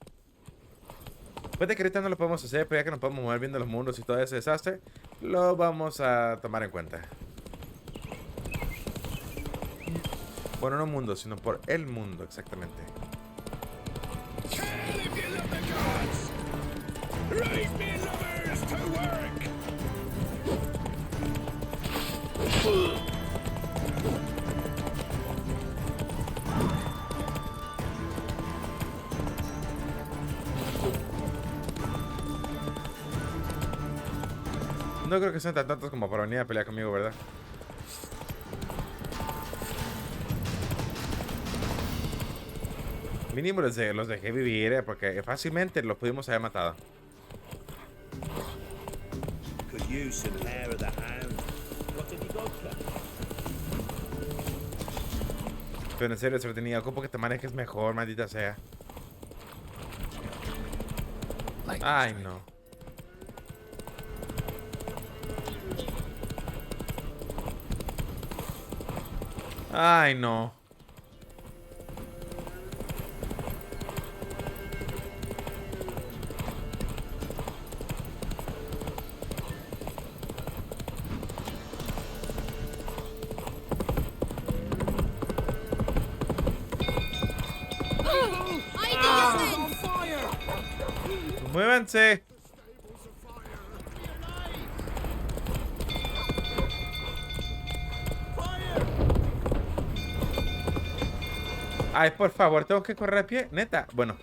Puede que ahorita no lo podemos hacer, pero ya que nos podemos mover viendo los mundos y todo ese desastre, lo vamos a tomar en cuenta. Bueno, no mundo, sino por el mundo, exactamente. No creo que sean tan tontos como para venir a pelear conmigo, ¿verdad? Mínimo los dejé vivir, porque fácilmente los pudimos haber matado. Pero en serio, tenía ocupo que te manejes mejor, maldita sea. Ay, no. Ay, no. Muévanse. Ay, por favor, tengo que correr a pie, neta. Bueno.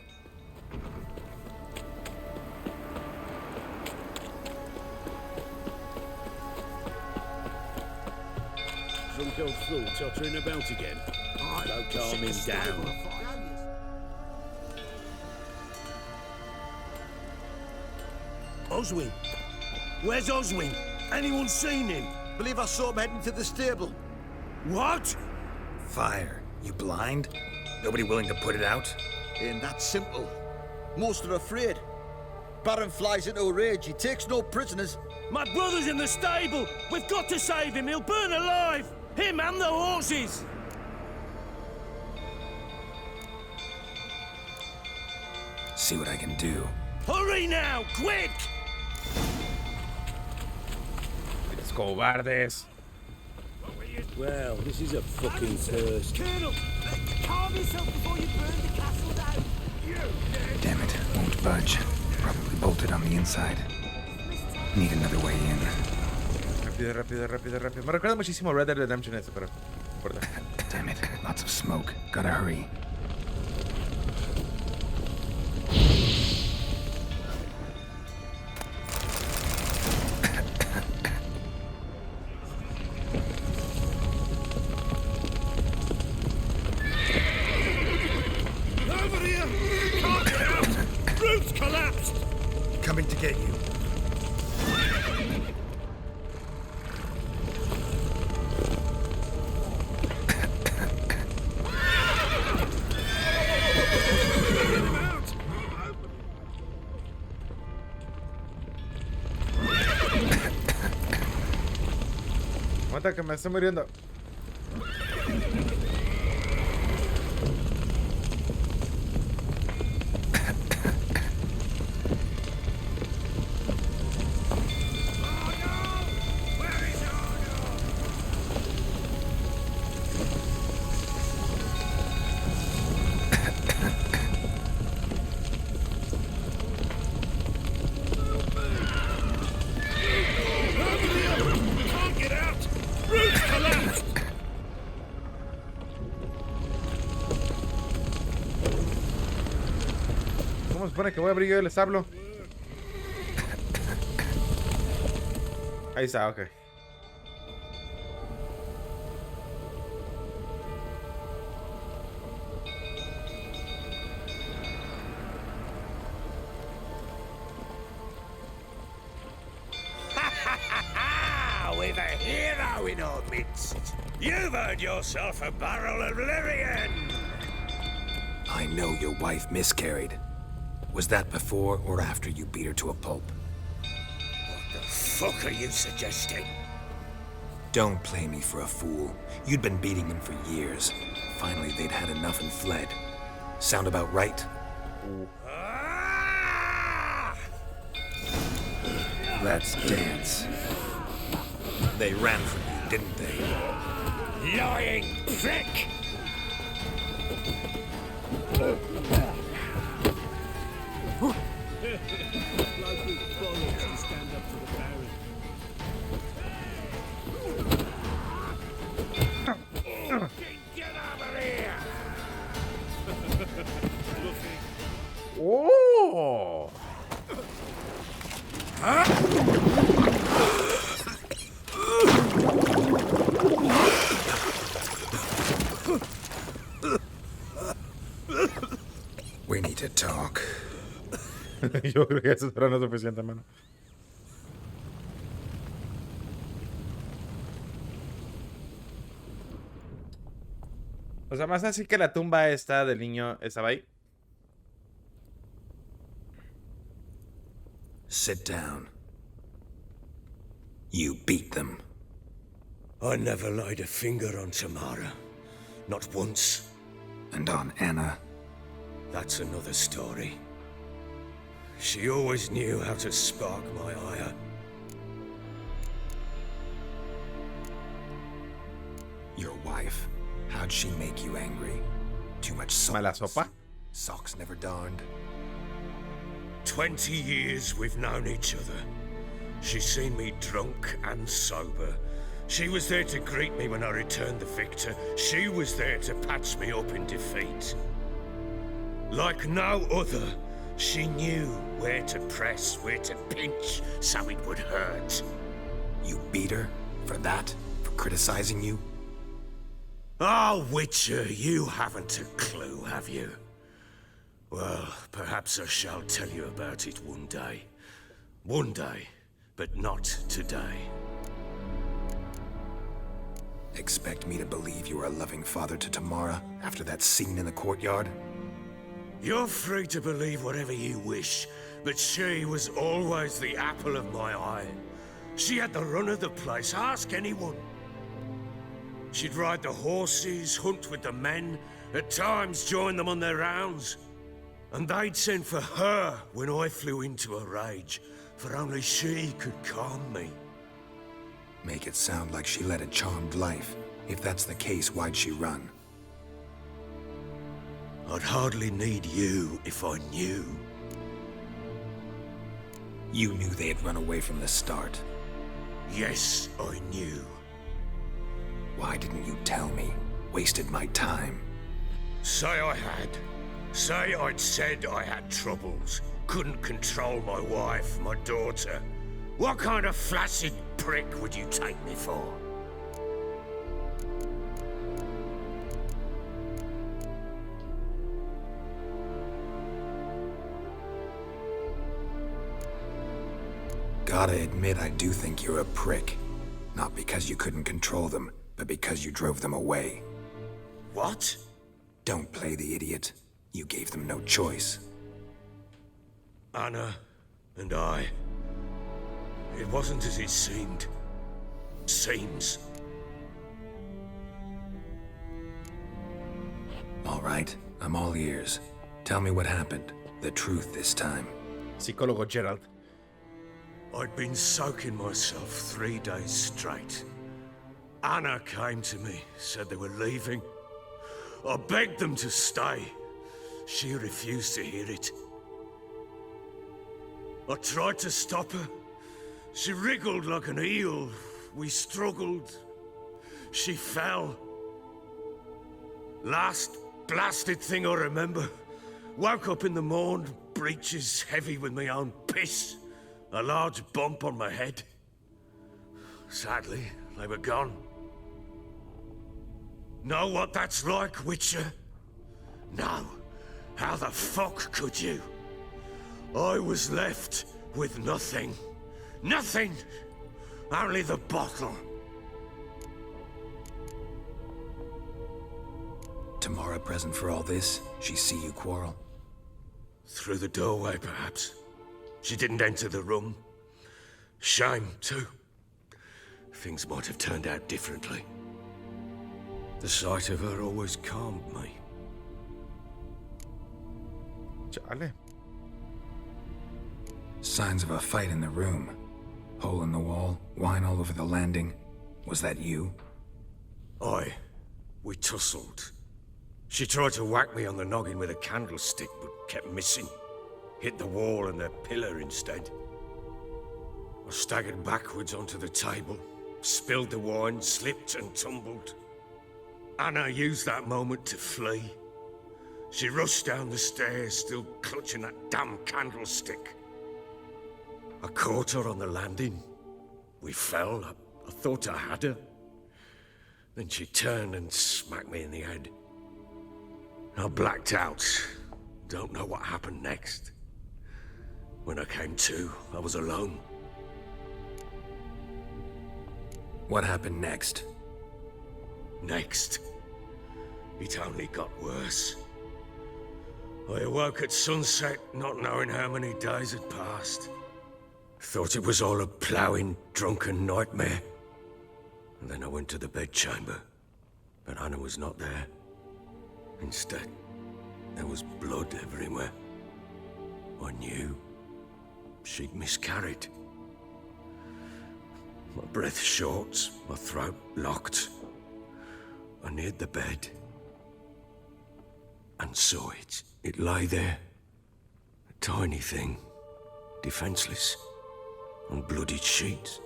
Drunk old fool tottering about again. Don't calm him down. Oswin? Where's Oswin? Anyone seen him? Believe I saw him heading to the stable. What? Fire. You blind? Nobody willing to put it out? Ain't that simple. Most are afraid. Baron flies into a rage. He takes no prisoners. My brother's in the stable. We've got to save him. He'll burn alive. Him and the horses. See what I can do. Hurry now, quick! Los cobardes. Well, this is a fucking first. Colonel, calm yourself before you burn the castle down. Damn it, won't budge. Probably bolted on the inside. Need another way in. Rápido, rápido, rápido, rápido. Me recuerda muchísimo Red Dead Redemption ese, pero... Damn it, lots of smoke. Gotta hurry. Coming to get you. Aguanta que me estoy muriendo. ¿Cómo se supone que voy a abrir yo el establo? Ahí está, ok. in our midst. You've earned yourself a barrel of Lyrian! I know your wife miscarried. Was that before or after you beat her to a pulp? What the fuck are you suggesting? Don't play me for a fool. You'd been beating them for years. Finally, they'd had enough and fled. Sound about right? Let's dance. They ran from you, didn't they? Lying prick! Get over here! Oh! We need to talk. Yo creo que eso será no suficiente, mano. O sea, más así que la tumba esta del niño estaba ahí. Sit down. You beat them. I never laid a finger on Tamara. Not once. And on Anna? That's another story. She always knew how to spark my ire. Your wife. How'd she make you angry? Too much socks? Mala sopa? Socks never darned? 20 years we've known each other. She's seen me drunk and sober. She was there to greet me when I returned the victor. She was there to patch me up in defeat. Like no other, she knew where to press, where to pinch, so it would hurt. You beat her? For that? For criticizing you? Oh, Witcher, you haven't a clue, have you? Well, perhaps I shall tell you about it one day. One day, but not today. Expect me to believe you were a loving father to Tamara after that scene in the courtyard? You're free to believe whatever you wish, but she was always the apple of my eye. She had the run of the place, ask anyone. She'd ride the horses, hunt with the men, at times join them on their rounds. And they'd send for her when I flew into a rage, for only she could calm me. Make it sound like she led a charmed life. If that's the case, why'd she run? I'd hardly need you if I knew. You knew they had run away from the start. Yes, I knew. Why didn't you tell me? Wasted my time. Say I had. Say I'd said I had troubles. Couldn't control my wife, my daughter. What kind of flaccid prick would you take me for? Gotta admit, I do think you're a prick. Not because you couldn't control them, but because you drove them away. What? Don't play the idiot. You gave them no choice. Anna and I. It wasn't as it seemed. Seems. All right, I'm all ears. Tell me what happened. The truth this time. Psicólogo Geralt. I'd been soaking myself 3 days straight. Anna came to me, said they were leaving. I begged them to stay. She refused to hear it. I tried to stop her. She wriggled like an eel. We struggled. She fell. Last blasted thing I remember. Woke up in the morn, breeches heavy with my own piss. A large bump on my head. Sadly, they were gone. Know what that's like, Witcher? No. How the fuck could you? I was left with nothing. Nothing! Only the bottle. Tamara present for all this? She see you quarrel? Through the doorway, perhaps. She didn't enter the room. Shame, too. Things might have turned out differently. The sight of her always calmed me. Chale. Signs of a fight in the room. Hole in the wall, wine all over the landing. Was that you? Aye. We tussled. She tried to whack me on the noggin with a candlestick, but kept missing. Hit the wall and the pillar instead. I staggered backwards onto the table, spilled the wine, slipped and tumbled. Anna used that moment to flee. She rushed down the stairs, still clutching that damn candlestick. I caught her on the landing. We fell. I thought I had her. Then she turned and smacked me in the head. I blacked out. Don't know what happened next. When I came to, I was alone. What happened next? Next, it only got worse. I awoke at sunset, not knowing how many days had passed. Thought it was all a ploughing, drunken nightmare. And then I went to the bedchamber, but Anna was not there. Instead, there was blood everywhere. I knew she'd miscarried. My breath short, my throat locked. I neared the bed and saw it. It lay there, a tiny thing, defenseless, on bloodied sheets,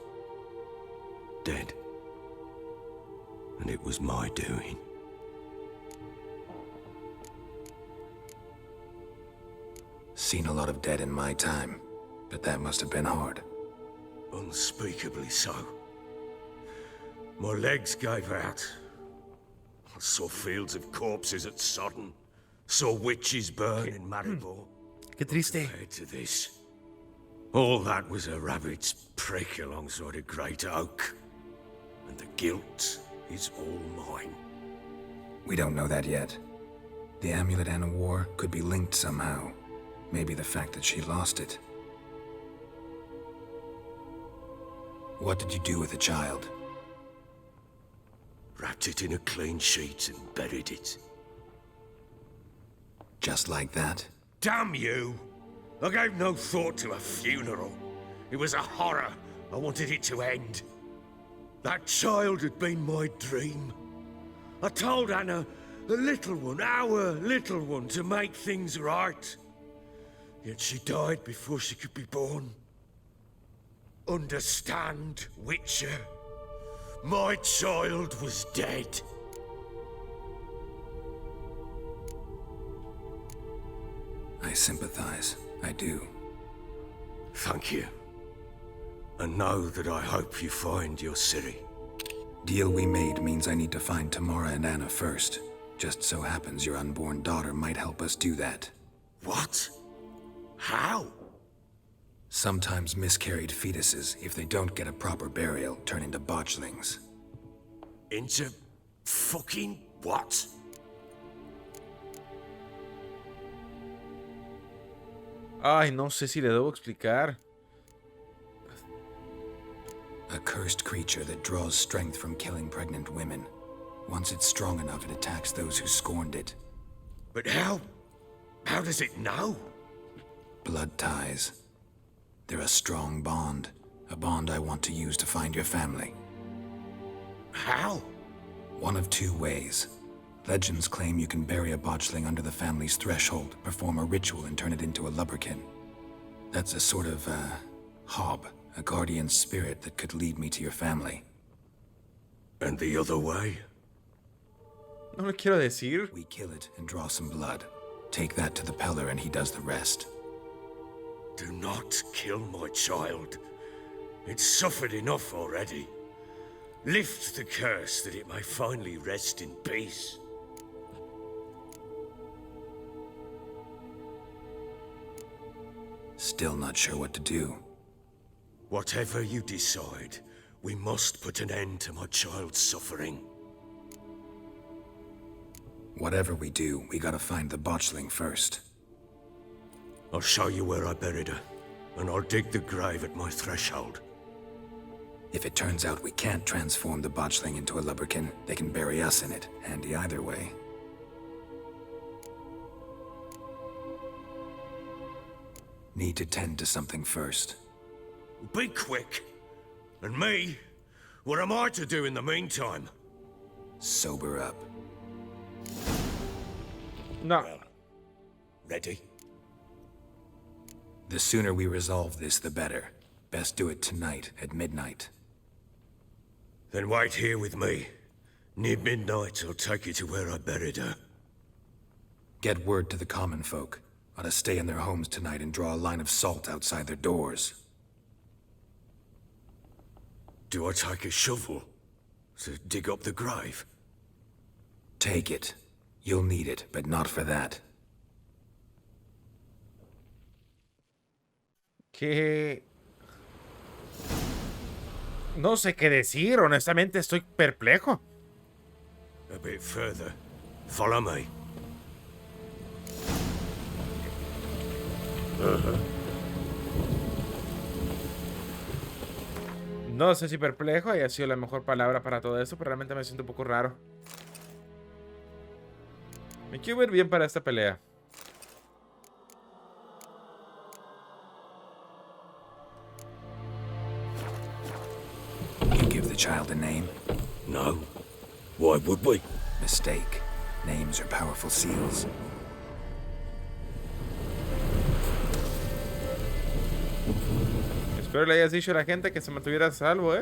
dead. And it was my doing. Seen a lot of dead in my time, but that must have been hard. Unspeakably so. My legs gave out. I saw fields of corpses at Sodden. Saw witches burn in Maribor. Qué triste. Compared to this, all that was a rabbit's prick alongside a great oak. And the guilt is all mine. We don't know that yet. The amulet Anna wore could be linked somehow. Maybe the fact that she lost it. What did you do with the child? Wrapped it in a clean sheet and buried it. Just like that? Damn you! I gave no thought to a funeral. It was a horror. I wanted it to end. That child had been my dream. I told Anna, the little one, our little one, to make things right. Yet she died before she could be born. Understand, Witcher? My child was dead. I sympathize. I do. Thank you. And know that I hope you find your Ciri. Deal we made means I need to find Tamara and Anna first. Just so happens your unborn daughter might help us do that. What? How? Sometimes miscarried fetuses, if they don't get a proper burial, turn into botchlings. Into fucking what? Ay, no sé si le debo explicar. A cursed creature that draws strength from killing pregnant women. Once it's strong enough, it attacks those who scorned it. But how? How does it know? Blood ties. They're a strong bond. A bond I want to use to find your family. How? One of two ways. Legends claim you can bury a botchling under the family's threshold, perform a ritual, and turn it into a lubberkin. That's a sort of, hob, a guardian spirit that could lead me to your family. And the other way? No le quiero decir. We kill it and draw some blood. Take that to the Peller and he does the rest. Do not kill my child. It's suffered enough already. Lift the curse that it may finally rest in peace. Still not sure what to do. Whatever you decide, we must put an end to my child's suffering. Whatever we do, we gotta find the botchling first. I'll show you where I buried her, and I'll dig the grave at my threshold. If it turns out we can't transform the botchling into a lubberkin, they can bury us in it. Handy either way. Need to tend to something first. Be quick. And me? What am I to do in the meantime? Sober up. No. Well, ready? The sooner we resolve this, the better. Best do it tonight at midnight. Then wait here with me. Near midnight, I'll take you to where I buried her. Get word to the common folk. Ought to stay in their homes tonight and draw a line of salt outside their doors. Do I take a shovel to dig up the grave? Take it. You'll need it, but not for that. Que... No sé qué decir, honestamente estoy perplejo. A bit further. Follow me. No sé si perplejo haya sido la mejor palabra para todo esto, pero realmente me siento un poco raro. Me quiero ver bien para esta pelea. You give the child a name? No. Why would we? Mistake. Names are powerful seals. Espero le hayas dicho a la gente que se mantuviera a salvo,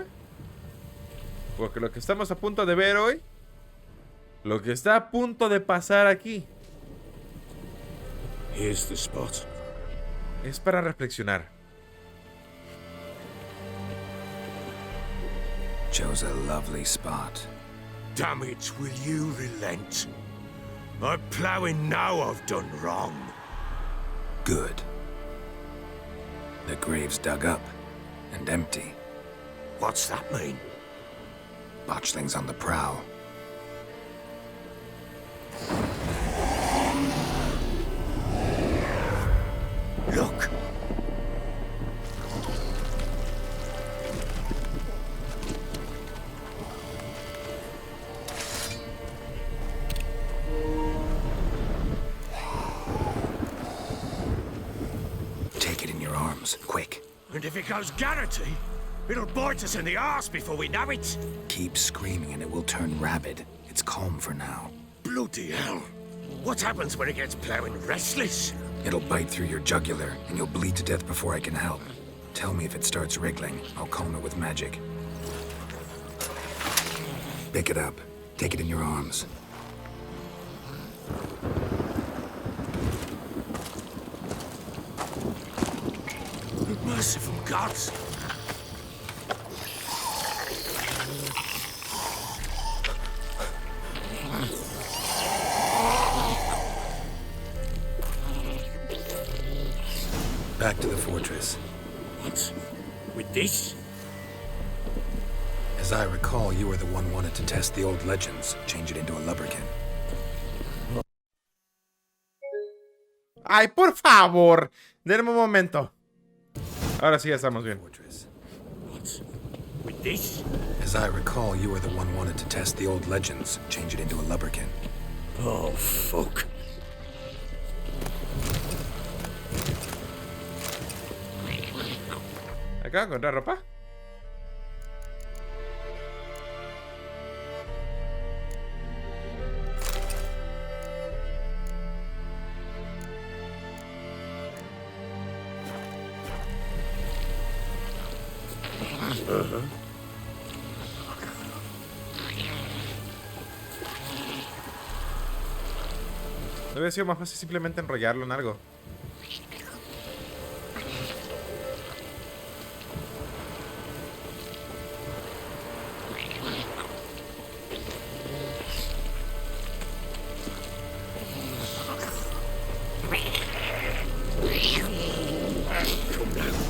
Porque lo que estamos a punto de ver hoy, lo que está a punto de pasar aquí, Here's the spot. Es para reflexionar. Chose a lovely spot. Damn it, will you relent? I'm ploughing now I've done wrong. Good. The grave's dug up and empty. What's that mean? Botchling's on the prowl. Look! Take it in your arms, quick. And if it goes Garrity, it'll bite us in the arse before we know it. Keep screaming and it will turn rabid. It's calm for now. Bloody hell. What happens when it gets ploughing restless? It'll bite through your jugular, and you'll bleed to death before I can help. Tell me if it starts wriggling. I'll calm it with magic. Pick it up. Take it in your arms. Merciful gods! Back to the fortress. What? With this? As I recall, you were the one wanted to test the old legends, change it into a lubberkin. ¡Ay, por favor! Denme un momento. Ahora sí ya estamos bien. Fortress. What? With this? As I recall, you were the one wanted to test the old legends, change it into a lubberkin. Oh, fuck. ¿Acá encontrar ropa? No hubiera sido más fácil simplemente enrollarlo en algo.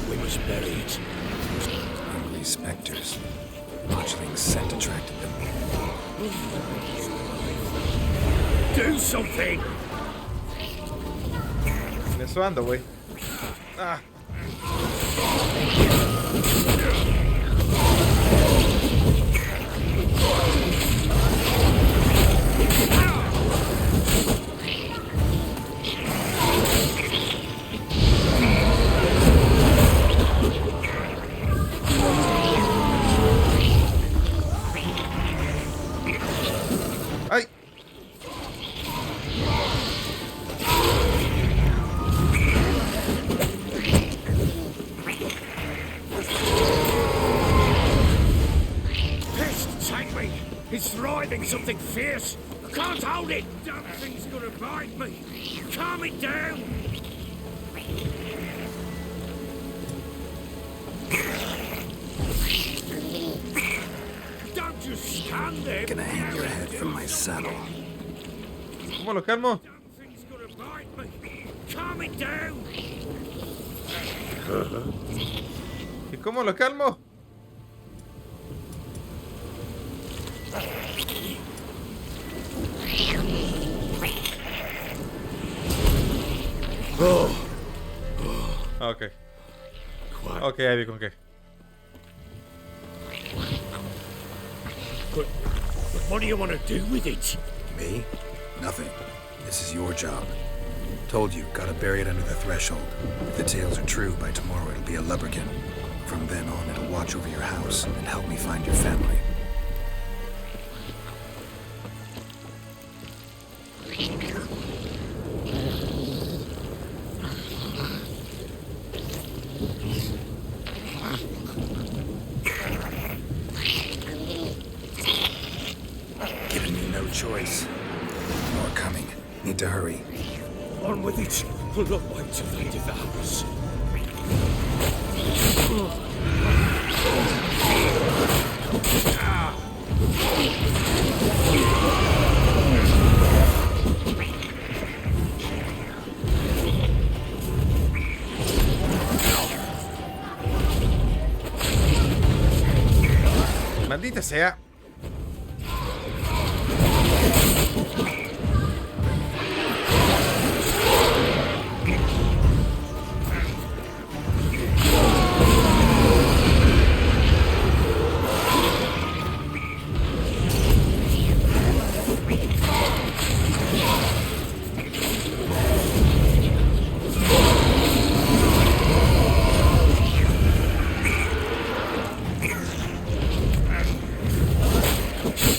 We must bury it. Hungry specters. Botchling's scent attracted them. Do something. En eso ando, güey. Ah. ¡Ay! It's thriving something fierce. I can't hold it. Damn thing's gonna bite me. Calm it down. Don't just stand there. Gonna hang your head from my saddle. ¿Cómo lo calmo? Damn thing's gonna bite me. Calm it down. ¿Y cómo lo calmo? Ok. Ok, ahí vi con qué. But what do you want to do with it? Me? Nothing. This is your job. Told you, gotta bury it under the threshold. If the tales are true, by tomorrow it'll be a lubberkin. From then on, it'll watch over your house and help me find your family. Giving me no choice. More coming. Need to hurry. On with it. We'll not wait till they devour us. Maldita sea.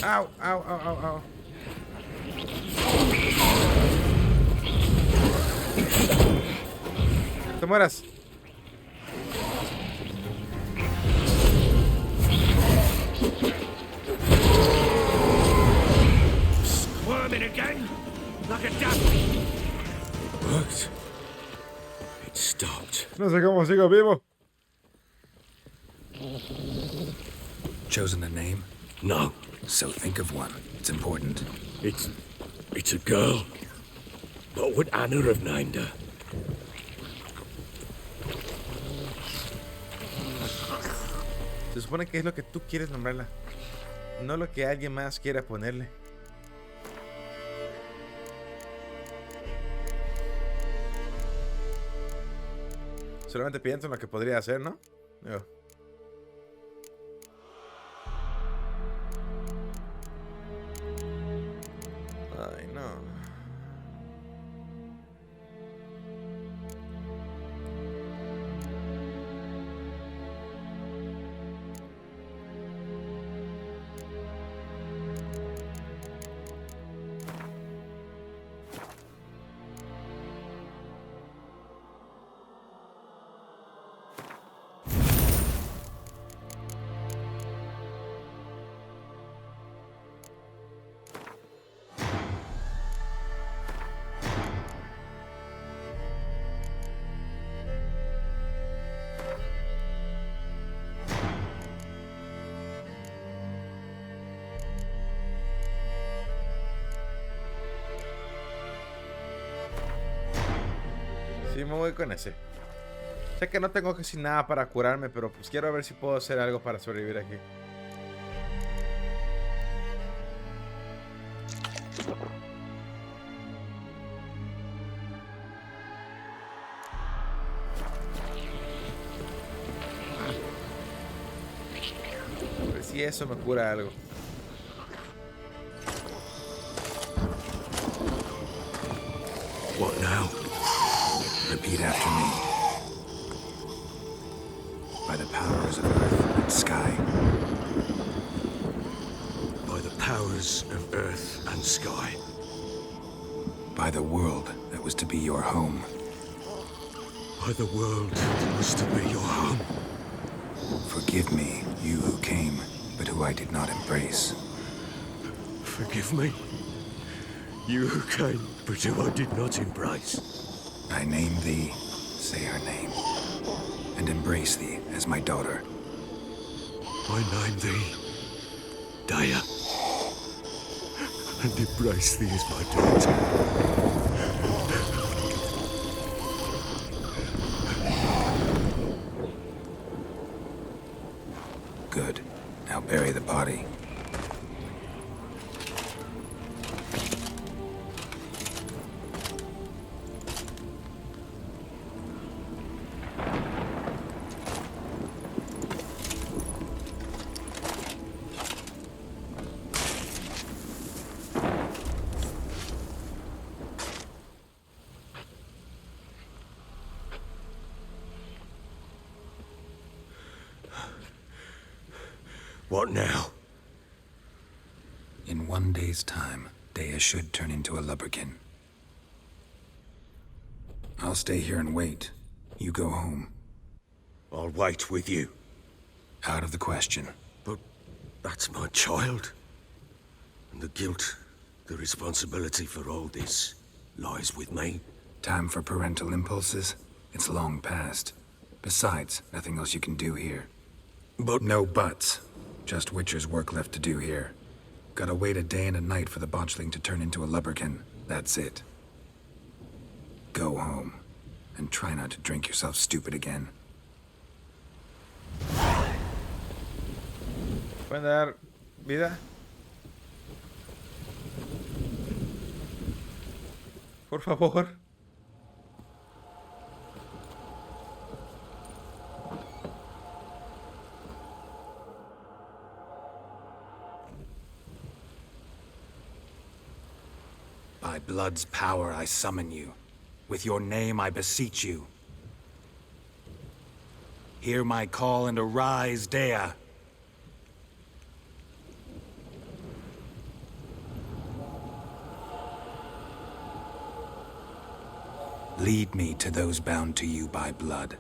Au, au, au, au, au. Te mueras. Squirming again, like a duck. It worked. It stopped. No sé cómo sigo vivo. Chosen a name? No. So think of one. It's important. It's a girl. What would Anna have named her? Se supone que es lo que tú quieres nombrarla, no lo que alguien más quiera ponerle. Solamente pienso en lo que podría hacer, ¿no? Digo. Ay, no. Sí, me voy con ese. Sé que no tengo casi nada para curarme, pero pues quiero ver si puedo hacer algo para sobrevivir aquí. si eso me cura algo. What now? Repeat after me. By the powers of earth and sky. By the powers of earth and sky. By the world that was to be your home. By the world that was to be your home. Forgive me, you who came, but who I did not embrace. Forgive me, you who came, but who I did not embrace. I name thee, say her name, and embrace thee as my daughter. I name thee, Daya, and embrace thee as my daughter. Good. Now bury the body. What now? In 1 day's time, Daya should turn into a lubberkin. I'll stay here and wait. You go home. I'll wait with you. Out of the question. But that's my child. And the guilt, the responsibility for all this lies with me. Time for parental impulses? It's long past. Besides, nothing else you can do here. But no buts. Just Witcher's work left to do here. Gotta wait a day and a night for the botchling to turn into a lubberkin. That's it. Go home. And try not to drink yourself stupid again. ¿Pueden dar vida? Por favor. By blood's power I summon you. With your name I beseech you. Hear my call and arise, Daya. Lead me to those bound to you by blood.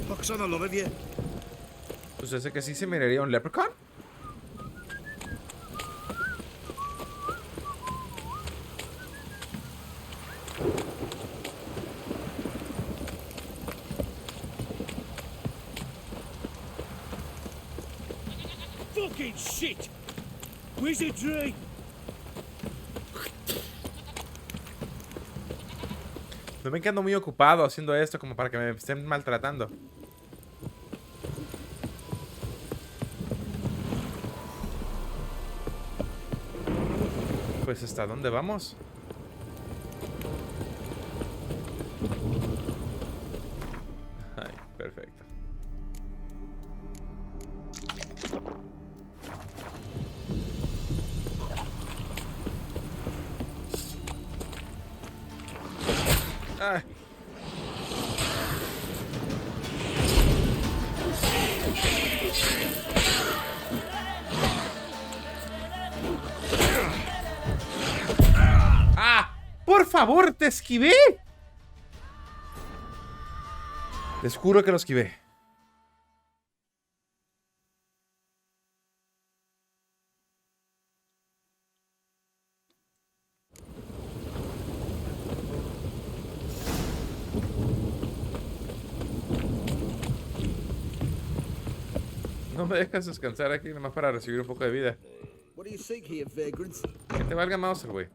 Fuck's on the love of you. Pues ese que sí se miraría un leprechaun. Fucking shit! Wizardry! No me quedo muy ocupado haciendo esto como para que me estén maltratando. Pues ¿hasta dónde vamos? Ay, perfecto. Ay. ¡Ah! ¡Por favor, te esquivé! Les juro que lo esquivé. No me dejas descansar aquí nomás para recibir un poco de vida. What do you seek here, vagrants? Que te valga mouse, güey.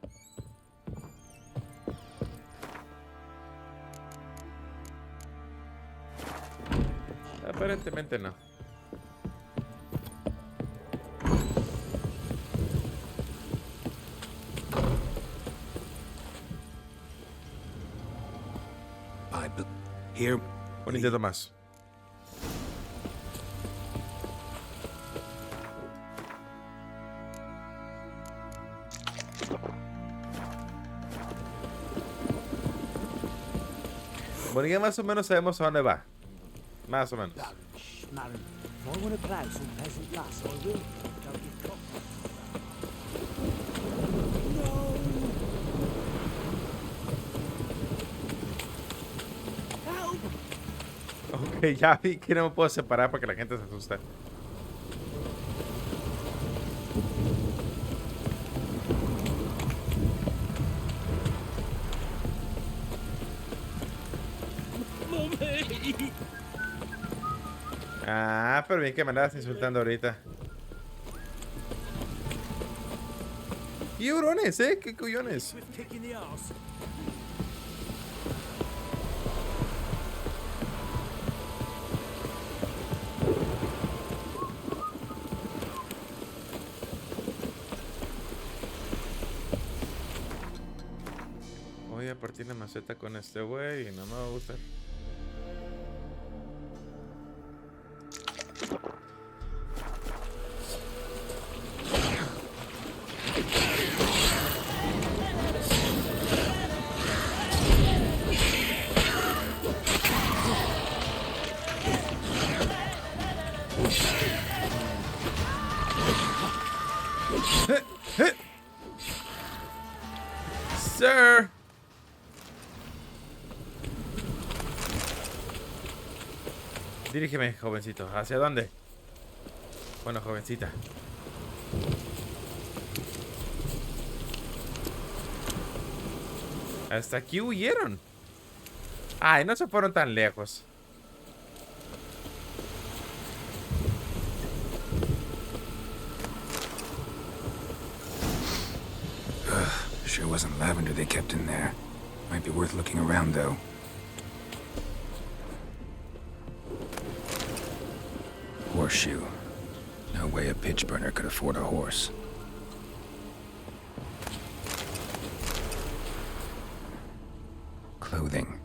Aparentemente no. Here. Un intento más. Bueno, ya más o menos sabemos a dónde va. Más o menos. Ok, ya vi que no me puedo separar porque la gente se asusta. Ah, pero bien que me andabas insultando ahorita. ¡Qué hurones, qué coyones! Voy a partir la maceta con este güey y no me va a gustar. Sir. Dirígeme, jovencito. ¿Hacia dónde? Bueno, jovencita. Hasta aquí huyeron. Ay, no se fueron tan lejos. Sure wasn't lavender they kept in there. Might be worth looking around, though. Horseshoe. No way a pitch burner could afford a horse. Clothing.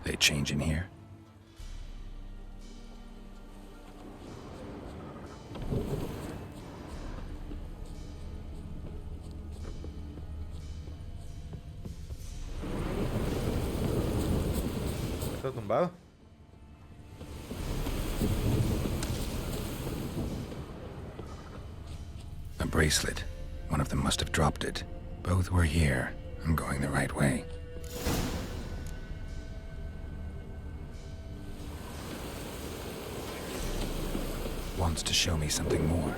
They change in here? Está tumbado. A bracelet. One of them must have dropped it. Both were here. I'm going the right way. Wants to show me something more.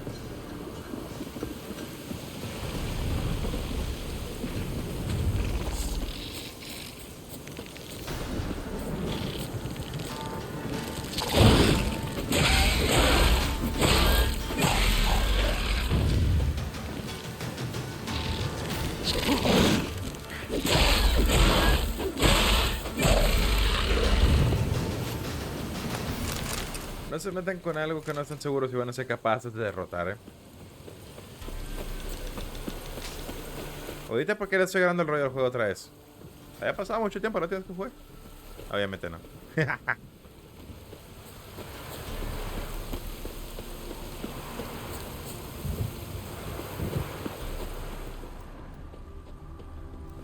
No se metan con algo que no están seguros si van a ser capaces de derrotar, Ahorita porque le estoy ganando el rollo del juego otra vez. Había pasado mucho tiempo la última vez que fue. Obviamente no.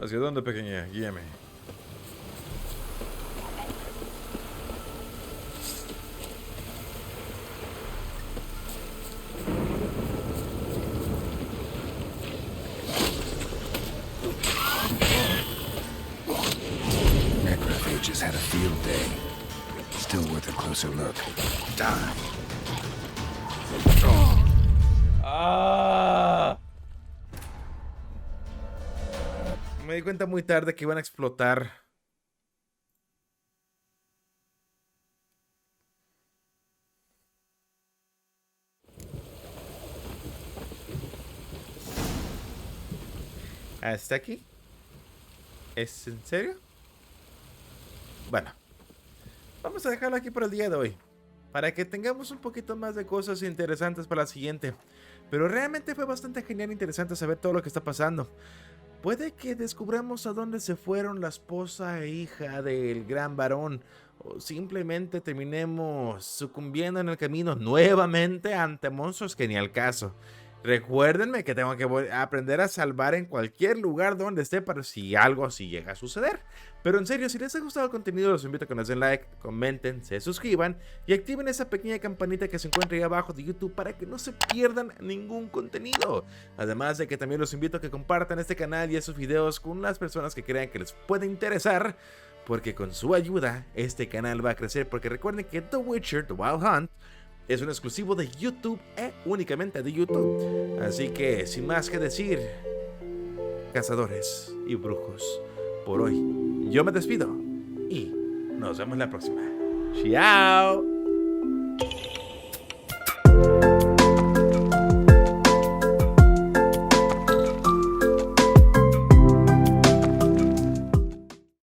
¿Hacia dónde, pequeña? Guíame. Necrophages had a field day. Still worth a closer look. Die. ¡Ah! Me di cuenta muy tarde que iban a explotar. ¿Hasta aquí? ¿Es en serio? Bueno, vamos a dejarlo aquí por el día de hoy, para que tengamos un poquito más de cosas interesantes para la siguiente. Pero realmente fue bastante genial e interesante saber todo lo que está pasando. Puede que descubramos a dónde se fueron la esposa e hija del gran varón, o simplemente terminemos sucumbiendo en el camino nuevamente ante monstruos que ni al caso. Recuérdenme que tengo que aprender a salvar en cualquier lugar donde esté para si algo así llega a suceder. Pero en serio, si les ha gustado el contenido, los invito a que nos den like, comenten, se suscriban y activen esa pequeña campanita que se encuentra ahí abajo de YouTube para que no se pierdan ningún contenido. Además de que también los invito a que compartan este canal y esos videos con las personas que crean que les puede interesar, porque con su ayuda este canal va a crecer. Porque recuerden que The Witcher, The Wild Hunt, es un exclusivo de YouTube únicamente de YouTube. Así que, sin más que decir, cazadores y brujos, por hoy yo me despido y nos vemos la próxima. ¡Chao!